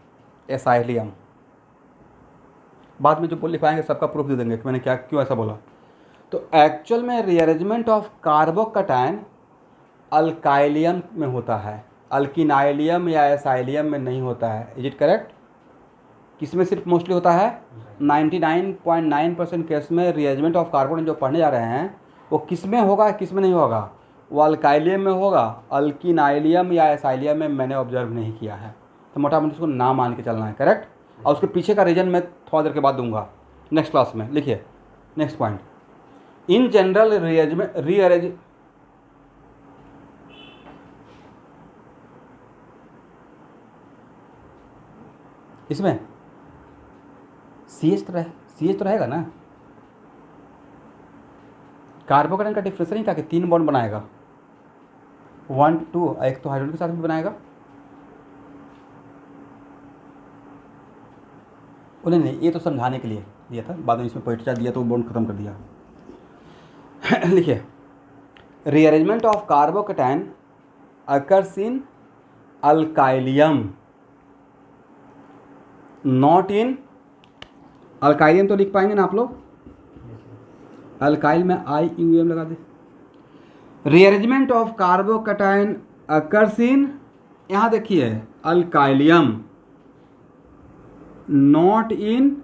एसाइलियम। बाद में जो लिखवाएंगे सबका प्रूफ दे देंगे कि मैंने क्या क्यों ऐसा बोला। तो एक्चुअल में रीअरेंजमेंट ऑफ कार्बोकैटायन अल्काइलियम में होता है, अल्किनाइलियम या एसाइलियम में नहीं होता है। Is it correct? किस में सिर्फ मोस्टली होता है? 99.9% केस में रीअरेंजमेंट ऑफ कार्बन जो पढ़ने जा रहे हैं वो किस में होगा, किस में नहीं होगा? वो अल्काइलियम में होगा, अल्किनाइलियम या एसाइलियम में मैंने ऑब्जर्व नहीं किया है। तो मोटा मोटी उसको ना मान के चलना है, करेक्ट। और उसके पीछे का रीजन मैं थोड़ा देर के बाद दूंगा नेक्स्ट क्लास में। लिखिए next point, in general rearrange इसमें CH तो रहेगा ना। कार्बोकैटायन का डिफरेंस नहीं था कि 3 बॉन्ड बनाएगा, 1 2, एक तो हाइड्रोजन के साथ भी बनाएगा। नहीं नहीं, ये तो समझाने के लिए दिया था, बाद में इसमें पॉइंट दिया तो बॉन्ड खत्म कर दिया। लिखिए, rearrangement of carbocation occurs in alkylium, not in alkylium. तो लिख पाएंगे ना आप लोग? अल्काइल में IUM लगा दे। Rearrangement of carbocation occurs in, यहाँ देखिए, अल्काइलियम, नॉट इन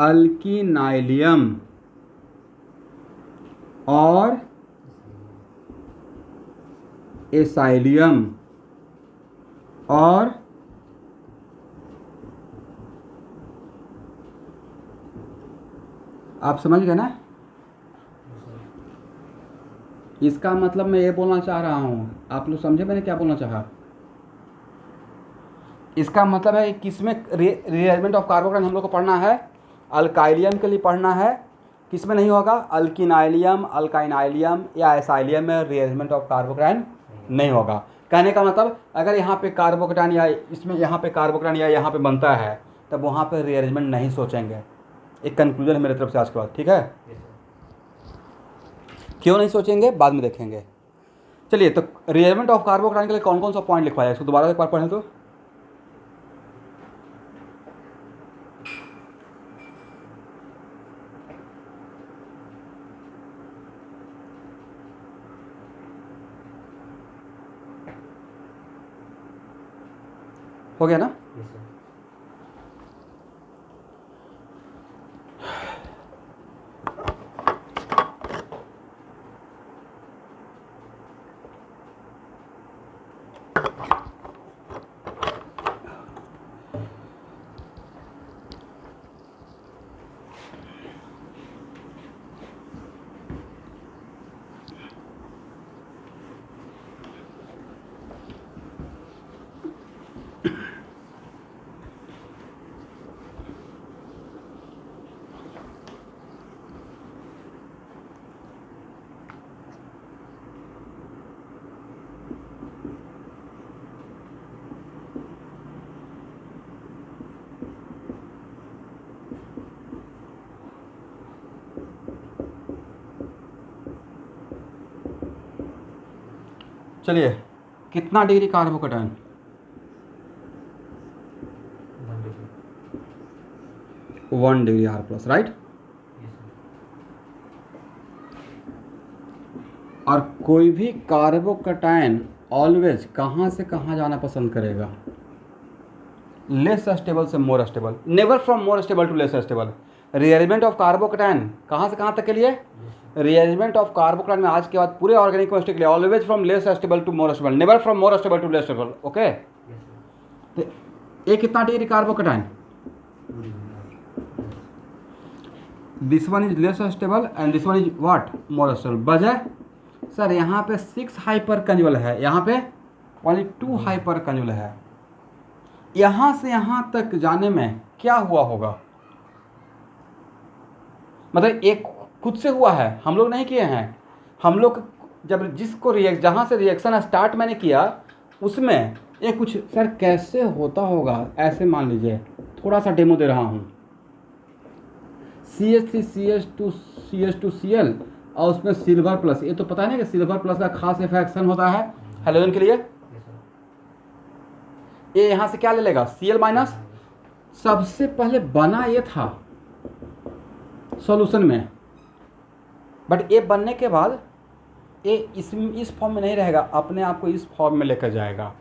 अल्किनाइलियम और एसाइलियम। और आप समझ गए ना? इसका मतलब मैं ये बोलना चाह रहा हूँ, आप लोग समझे मैंने क्या बोलना चाहा? इसका मतलब है किसमें रीअरेंजमेंट ऑफ कार्बोकैटायन हम लोग को पढ़ना है, अल्काइलियम के लिए पढ़ना है। किसमें नहीं होगा? अल्किनाइलियम, अल्काइनाइलियम या एसाइलियम में रीअरेंजमेंट ऑफ कार्बोकैटायन नहीं होगा। कहने का मतलब अगर यहाँ पे कार्बोकैटायन या इसमें यहाँ पे कार्बोकैटायन या यहाँ पे बनता है तब वहाँ पे रीअरेंजमेंट नहीं सोचेंगे। एक कंक्लूजन है मेरी तरफ से आज के बाद, ठीक है? क्यों नहीं सोचेंगे बाद में देखेंगे। चलिए, तो रीअरेंजमेंट ऑफ कार्बोकैटायन के लिए कौन कौन सा पॉइंट लिखवाया है इसको दोबारा एक बार पढ़ें तो। हो गया ना? Yes sir. चलिए, कितना degree carbocation? 1 degree. 1 degree R+, right. Yes sir. और कोई भी कार्बोकैटायन ऑलवेज कहाँ से कहाँ जाना पसंद करेगा? लेस स्टेबल से more stable, never from more stable to less stable. Rearrangement of carbocation कहाँ से कहाँ तक के लिए? रीअरेंजमेंट ऑफ कार्बोकैटायन में आज के बाद पूरे ऑर्गेनिक केमिस्ट्री के लिए always from less stable to more stable, never from more stable to less stable. Okay, तो ये कितना degree carbocation? This one is less stable and this one is what? More stable. वजह sir यहाँ पे 6 hyper कंजुअल है, यहाँ पे only 2 hyper कंजुअल है। यहाँ से यहाँ तक जाने में क्या हुआ होगा? मतलब एक खुद से हुआ है, हम लोग नहीं किए हैं। हम लोग जब जिसको जहाँ से रिएक्शन स्टार्ट मैंने किया उसमें ये कुछ सर कैसे होता होगा, ऐसे मान लीजिए थोड़ा सा डेमो दे रहा हूँ। CH3CH2CH2Cl और उसमें सिल्वर प्लस, ये तो पता है ना कि सिल्वर प्लस का खास इफेक्शन होता है हेलोजन के लिए। ये यहाँ से क्या ले लेगा? Cl minus. सबसे पहले बना ये था सॉल्यूशन में, बट ये बनने के बाद ये इस फॉर्म में नहीं रहेगा, अपने आप को इस फॉर्म में लेकर जाएगा।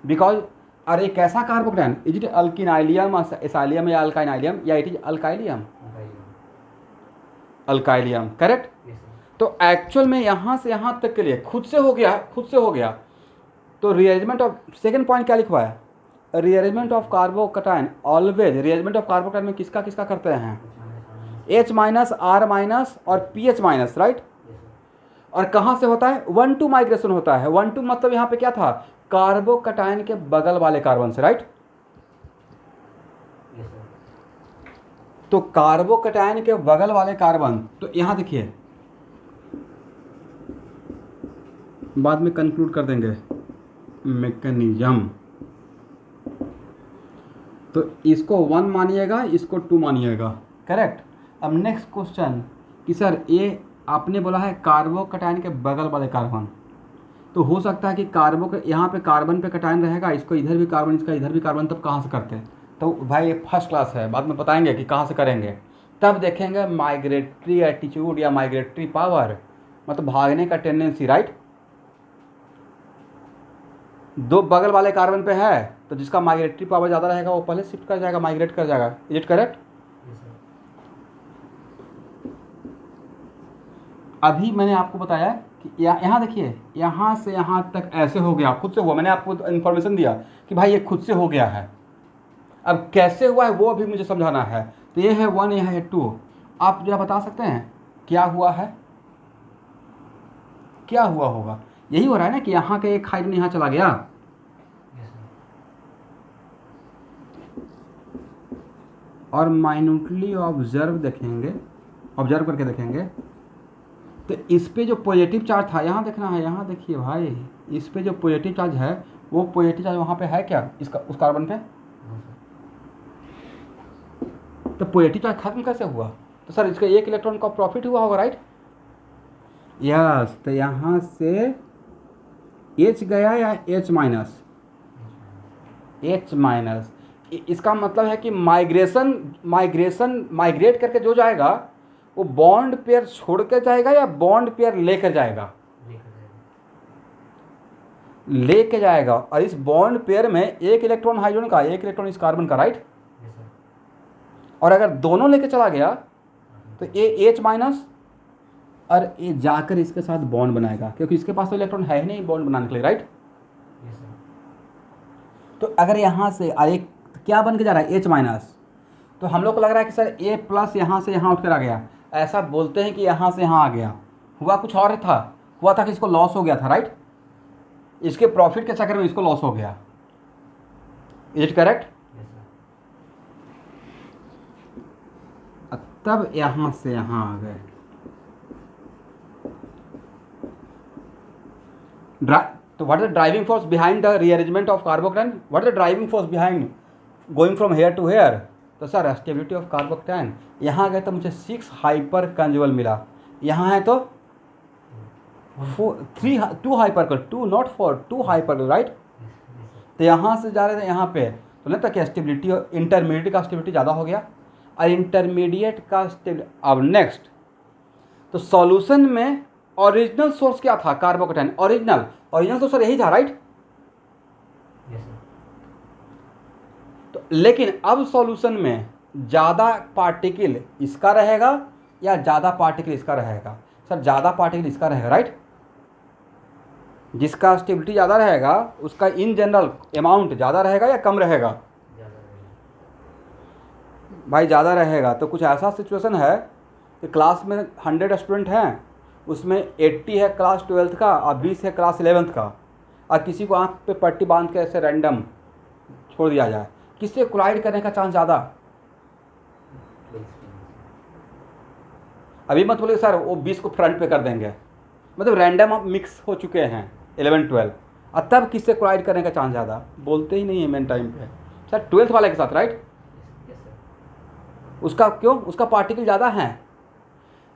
बिकॉज अरे एक ऐसा कार्बोकैटायन, इज इट अल्किनाइलियम, एसाइलियम या अल्काइनाइलियम, या इट इज अल्काइलियम? अल्काइलियम, करेक्ट। तो एक्चुअल में यहाँ से यहाँ तक के लिए खुद से हो गया। तो रीअरेंजमेंट ऑफ, सेकंड पॉइंट क्या लिखवा है? Rearrangement of carbocation always, rearrangement of carbocation में किसका करते हैं? H माइनस, R माइनस और PH माइनस, राइट। और कहाँ से होता है? 1-2 माइग्रेशन होता है। 1-2 मतलब यहाँ पे क्या था? कार्बोकैटायन के बगल वाले कार्बन से, राइट। तो कार्बोकैटायन के बगल वाले कार्बन, तो यहाँ देखिए बाद में कंक्लूड कर देंगे मैकेनिज्म। तो इसको 1 मानिएगा, इसको 2 मानिएगा, करेक्ट। अब नेक्स्ट क्वेश्चन कि सर ये आपने बोला है कार्बोकैटायन के बगल वाले कार्बन, तो हो सकता है कि यहाँ पे कार्बन पे कैटायन रहेगा, इसको इधर भी कार्बन, इसका इधर भी कार्बन, तब कहाँ से करते हैं? तो भाई ये फर्स्ट क्लास है, बाद में बताएंगे कि कहाँ से करेंगे, तब देखेंगे माइग्रेटरी एटीट्यूड या माइग्रेटरी पावर, मतलब भागने का टेंडेंसी, राइट। दो बगल वाले कार्बन पे है तो जिसका माइग्रेटरी पावर ज़्यादा रहेगा वो पहले शिफ्ट कर जाएगा, माइग्रेट कर जाएगा। Is it correct? अभी मैंने आपको बताया कि यहाँ देखिए, यहाँ से यहाँ तक ऐसे हो गया, खुद से हुआ। मैंने आपको इन्फॉर्मेशन दिया कि भाई ये खुद से हो गया है। अब कैसे हुआ है वो अभी मुझे समझाना है। तो ये है 1, ये है 2। आप जरा बता सकते हैं क्या हुआ है, क्या हुआ होगा? यही हो रहा है ना कि यहाँ का एक हाइड्रोजन यहाँ चला गया, और माइन्यूटली ऑब्जर्व करके देखेंगे तो इस पे जो पॉजिटिव चार्ज था, यहाँ देखना है, यहाँ देखिए भाई, इस पे जो पॉजिटिव चार्ज है वो पॉजिटिव चार्ज वहाँ पे है क्या, इसका उस कार्बन पे? तो पॉजिटिव चार्ज खत्म कैसे हुआ? तो सर इसका 1 इलेक्ट्रॉन का प्रॉफिट हुआ होगा, राइट। यस, तो यहाँ से H गया या H माइनस, इसका मतलब है कि माइग्रेट करके जो जाएगा वो बॉन्ड पेयर छोड़ कर जाएगा या बॉन्ड पेयर लेकर जाएगा? लेके जाएगा। और इस बॉन्ड पेयर में 1 इलेक्ट्रॉन हाइड्रोजन का, 1 इलेक्ट्रॉन इस कार्बन का, राइट। और अगर दोनों लेके चला गया तो ये H माइनस और ये जाकर इसके साथ बॉन्ड बनाएगा, क्योंकि इसके पास तो इलेक्ट्रॉन है ही नहीं बॉन्ड बनाने के लिए, राइट। तो अगर यहाँ से अरे क्या बन के जा रहा है? H minus. तो हम लोग को लग रहा है कि सर A प्लस यहाँ से यहाँ उठकर आ गया, ऐसा बोलते हैं कि यहाँ से यहाँ आ गया। हुआ कुछ और था, हुआ था कि इसको लॉस हो गया था, राइट। इसके प्रॉफिट के चक्कर में इसको लॉस हो गया। Is it correct? तब यहाँ से यहाँ आ गए। तो what is the driving force behind the rearrangement of carbocation? What is the driving force behind going from here to here? तो सर स्टेबिलिटी ऑफ कार्बोकैटायन। यहाँ गए तो मुझे 6 हाइपर कंजुअल मिला, यहाँ है तो 2 हाइपर, 2 नॉट 4, 2 हाइपर, राइट। तो यहाँ से जा रहे थे यहाँ पे, तो नहीं था कि स्टेबिलिटी, इंटरमीडिएट का स्टेबिलिटी ज़्यादा हो गया और इंटरमीडिएट का स्टेबिलिटी। अब नेक्स्ट, तो सॉल्यूशन में ओरिजिनल सोर्स क्या था कार्बोकैटायन, ओरिजिनल तो सर यही था, राइट। Yes, sir. तो लेकिन अब सॉल्यूशन में ज़्यादा पार्टिकल इसका रहेगा या ज़्यादा पार्टिकल इसका रहेगा? सर ज़्यादा पार्टिकल इसका रहेगा, राइट। जिसका स्टेबिलिटी ज़्यादा रहेगा उसका इन जनरल अमाउंट ज़्यादा रहेगा या कम रहेगा? ज़्यादा रहेगा। भाई ज़्यादा रहेगा। तो कुछ ऐसा सिचुएशन है कि क्लास में 100 स्टूडेंट हैं, उसमें 80 है क्लास 12th का और 20 है क्लास 11th का, और किसी को आँख पे पट्टी बांध के ऐसे रैंडम छोड़ दिया जाए, किससे कोलाइड करने का चांस ज़्यादा? Please. अभी मत बोलिए सर वो 20 को फ्रंट पे कर देंगे, मतलब रैंडम अब मिक्स हो चुके हैं 11 12, और तब किससे कोलाइड करने का चांस ज़्यादा? बोलते ही नहीं है मेन टाइम पे सर 12th वाले के साथ, राइट। Yes, sir. उसका क्यों? उसका पार्टिकल ज़्यादा है।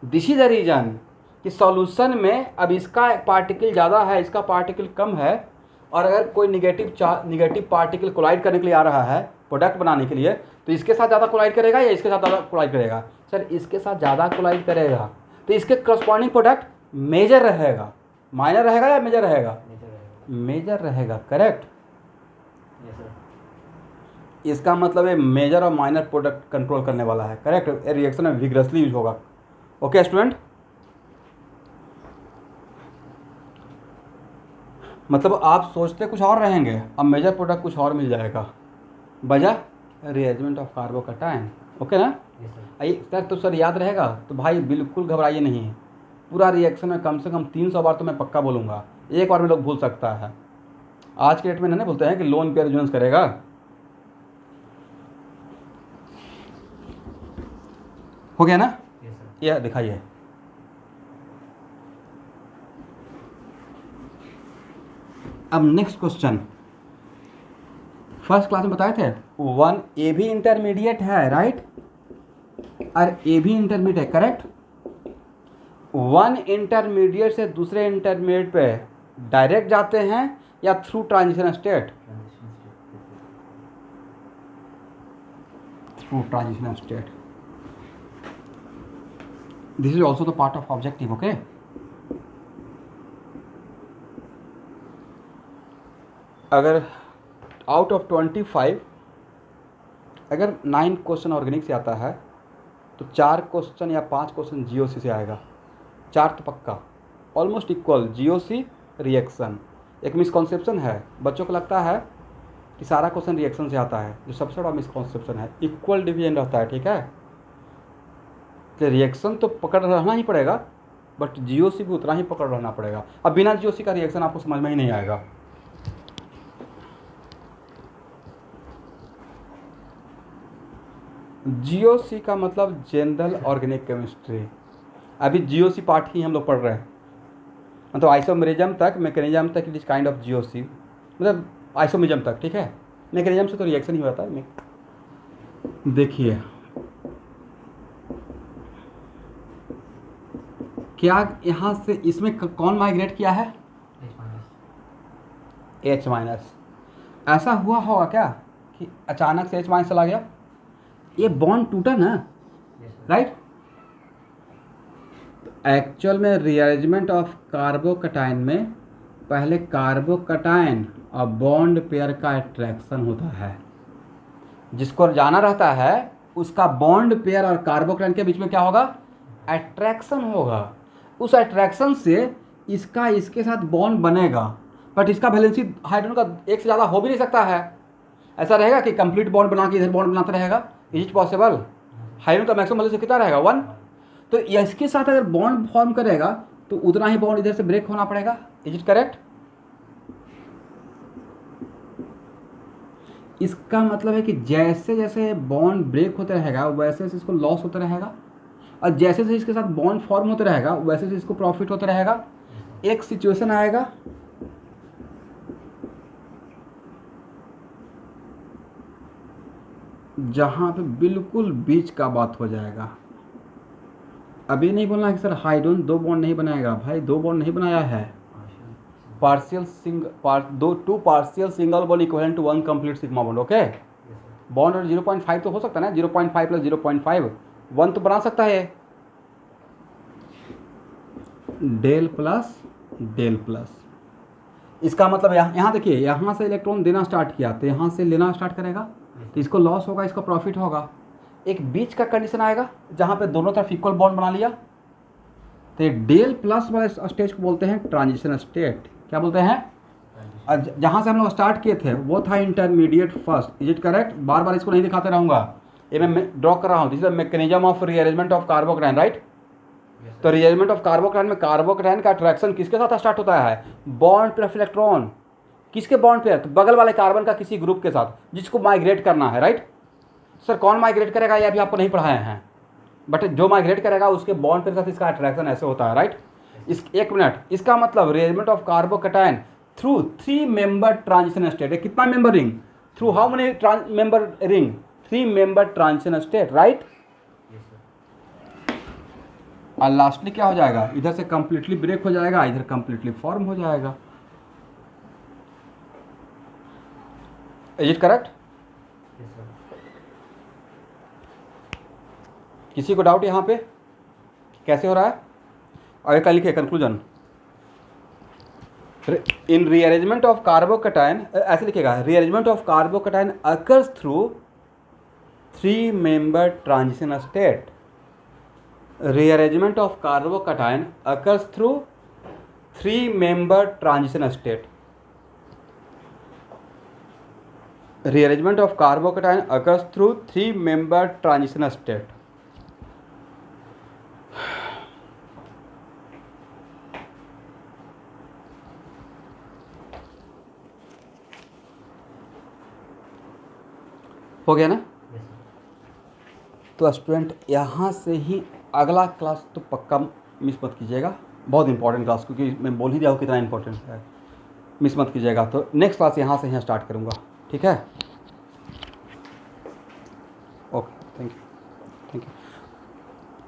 दिस इज द रीज़न कि सॉल्यूशन में अब इसका पार्टिकल ज़्यादा है, इसका पार्टिकल कम है, और अगर कोई निगेटिव पार्टिकल कोलाइड करने के लिए आ रहा है प्रोडक्ट बनाने के लिए, तो इसके साथ ज़्यादा कोलाइड करेगा या इसके साथ ज़्यादा कोलाइड करेगा? सर इसके साथ ज़्यादा कोलाइड करेगा, तो इसके करस्पॉन्डिंग प्रोडक्ट मेजर रहेगा। माइनर रहेगा या मेजर रहेगा? Major रहेगा। मेजर रहेगा, करेक्ट। Yes, sir. इसका मतलब है मेजर और माइनर प्रोडक्ट कंट्रोल करने वाला है, करेक्ट। रिएक्शन में विग्रसली यूज होगा। ओके स्टूडेंट, मतलब आप सोचते कुछ और रहेंगे, अब मेजर प्रोडक्ट कुछ और मिल जाएगा, वजह रिएरेंजमेंट ऑफ कार्बोकैटायन। ओके ना? Yes, sir. आइए सर, तो सर याद रहेगा? तो भाई बिल्कुल घबराइए नहीं, पूरा रिएक्शन में कम से कम 300 बार तो मैं पक्का बोलूँगा, एक बार में लोग भूल सकता है। आज के डेट में नहीं बोलते हैं कि लोन पे रेजोनेंस करेगा। हो गया ना? Yes, sir. यह दिखाइए। अब नेक्स्ट क्वेश्चन, फर्स्ट क्लास में बताए थे 1 ए भी इंटरमीडिएट है, राइट, और ए भी इंटरमीडिएट है, करेक्ट। 1 इंटरमीडिएट से दूसरे इंटरमीडिएट पे डायरेक्ट जाते हैं या through transition state? Transition state. Through transition state. This is also the part of objective. Okay, अगर आउट ऑफ 25 अगर 9 क्वेश्चन ऑर्गेनिक से आता है तो 4 क्वेश्चन या 5 क्वेश्चन जीओसी से आएगा, 4 तो पक्का, ऑलमोस्ट इक्वल जीओसी रिएक्शन। एक मिसकॉन्सेप्शन है, बच्चों को लगता है कि सारा क्वेश्चन रिएक्शन से आता है, जो सबसे बड़ा मिसकॉन्सेप्शन है। इक्वल डिवीजन रहता है, ठीक है। तो रिएक्शन तो पकड़ रहना ही पड़ेगा, बट जीओसी भी उतना ही पकड़ रहना पड़ेगा। अब बिना जीओसी का रिएक्शन आपको समझ में ही नहीं आएगा। जीओसी का मतलब जनरल ऑर्गेनिक केमिस्ट्री। अभी जीओसी पार्ट ही हम लोग पढ़ रहे हैं, मतलब आइसोमेरिज्म तक, मैकेनिज्म तक, it is kind of GOC, मतलब आइसोमेरिज्म तक, ठीक है। मैकेनिज्म से तो रिएक्शन ही होता है। देखिए क्या यहाँ से इसमें कौन माइग्रेट किया है? H minus. H minus. ऐसा हुआ होगा क्या कि अचानक से H माइनस चला गया? ये बॉन्ड टूटा ना, Yes, sir. राइट। एक्चुअल में रीअरेंजमेंट ऑफ कार्बोकैटायन में पहले कार्बोकैटायन और बॉन्ड पेयर का अट्रैक्शन होता है। जिसको जाना रहता है उसका बॉन्ड पेयर और कार्बोकैटायन के बीच में क्या होगा? अट्रैक्शन होगा। उस अट्रैक्शन से इसका इसके साथ बॉन्ड बनेगा, बट इसका वैलेंसी हाइड्रोजन का एक से ज़्यादा हो भी नहीं सकता है। ऐसा रहेगा कि कंप्लीट बॉन्ड बना के इधर बॉन्ड बनाता रहेगा? Is it possible? हाइड्रोजन का मैक्सिमम वैलेंसी कितना रहेगा? 1। तो इसके साथ अगर बॉन्ड फॉर्म करेगा तो उतना ही बॉन्ड इधर से ब्रेक होना पड़ेगा। Is it correct? इसका मतलब है कि जैसे जैसे बॉन्ड ब्रेक होता रहेगा वैसे वैसे इसको लॉस होता रहेगा, और जैसे जैसे इसके साथ बॉन्ड फॉर्म होता रहेगा वैसे वैसे इसको प्रॉफिट होता रहेगा। एक सिचुएशन आएगा जहाँ पे बिल्कुल बीच का बात हो जाएगा। अभी नहीं बोलना कि सर हाइड्रोजन 2 बॉन्ड नहीं बनाएगा। भाई 2 बॉन्ड नहीं बनाया है, two partial single bond equivalent to 1 complete sigma bond. Okay, Yes, sir. Bond और 0.5 तो हो सकता है ना, 0.5 + 0.5 1 तो बना सकता है। Del plus del plus. इसका मतलब यहाँ देखिए, यहाँ से इलेक्ट्रॉन देना स्टार्ट किया तो यहाँ से लेना स्टार्ट करेगा, तो इसको लॉस होगा, इसको प्रॉफिट होगा। एक बीच का कंडीशन आएगा जहाँ पे दोनों तरफ इक्वल बॉन्ड बना लिया, तो डेल प्लस वाले स्टेज को बोलते हैं ट्रांजिशन स्टेट। क्या बोलते हैं? जहाँ से हम लोग स्टार्ट किए थे वो था intermediate first. Is it correct? बार बार इसको नहीं दिखाते रहूँगा, ये मैं ड्रॉ कर रहा हूँ। This is the mechanism of rearrangement of carbocation, right? तो रीअरेंजमेंट ऑफ कार्बोकैटायन में कार्बोकैटायन का अट्रैक्शन किसके साथ स्टार्ट होता है? बॉन्ड पे इलेक्ट्रॉन। किसके बॉन्ड पे? तो बगल वाले कार्बन का किसी ग्रुप के साथ, जिसको माइग्रेट करना है, राइट? सर कौन माइग्रेट करेगा ये अभी आपको नहीं पढ़ाए हैं, बट जो माइग्रेट करेगा उसके बॉन्ड पे साथ इसका अट्रैक्शन ऐसे होता है, राइट? एक मिनट, इसका मतलब rearrangement of carbocation through 3 member transition state. कितना member ring? Through how many member ring? 3 member transition state, right? और लास्टली क्या हो जाएगा? इधर से कंप्लीटली ब्रेक हो जाएगा, इधर कंप्लीटली फॉर्म हो जाएगा। Is it correct? किसी को डाउट यहाँ पे कैसे हो रहा है? और एक लिखिए conclusion, in rearrangement of carbocation, ऐसे लिखिएगा, rearrangement of carbocation occurs through 3 member transition state. Rearrangement of carbocation occurs through 3-member transition state. Rearrangement of carbocation occurs through 3-member transition state. हो गया ना? तो स्टूडेंट यहाँ से ही अगला क्लास तो पक्का मिस मत कीजिएगा, बहुत इंपॉर्टेंट क्लास, क्योंकि मैं बोल ही दिया हूँ कितना इंपॉर्टेंट है, मिस मत कीजिएगा। तो नेक्स्ट क्लास यहाँ से स्टार्ट करूँगा, ठीक है? Okay, thank you.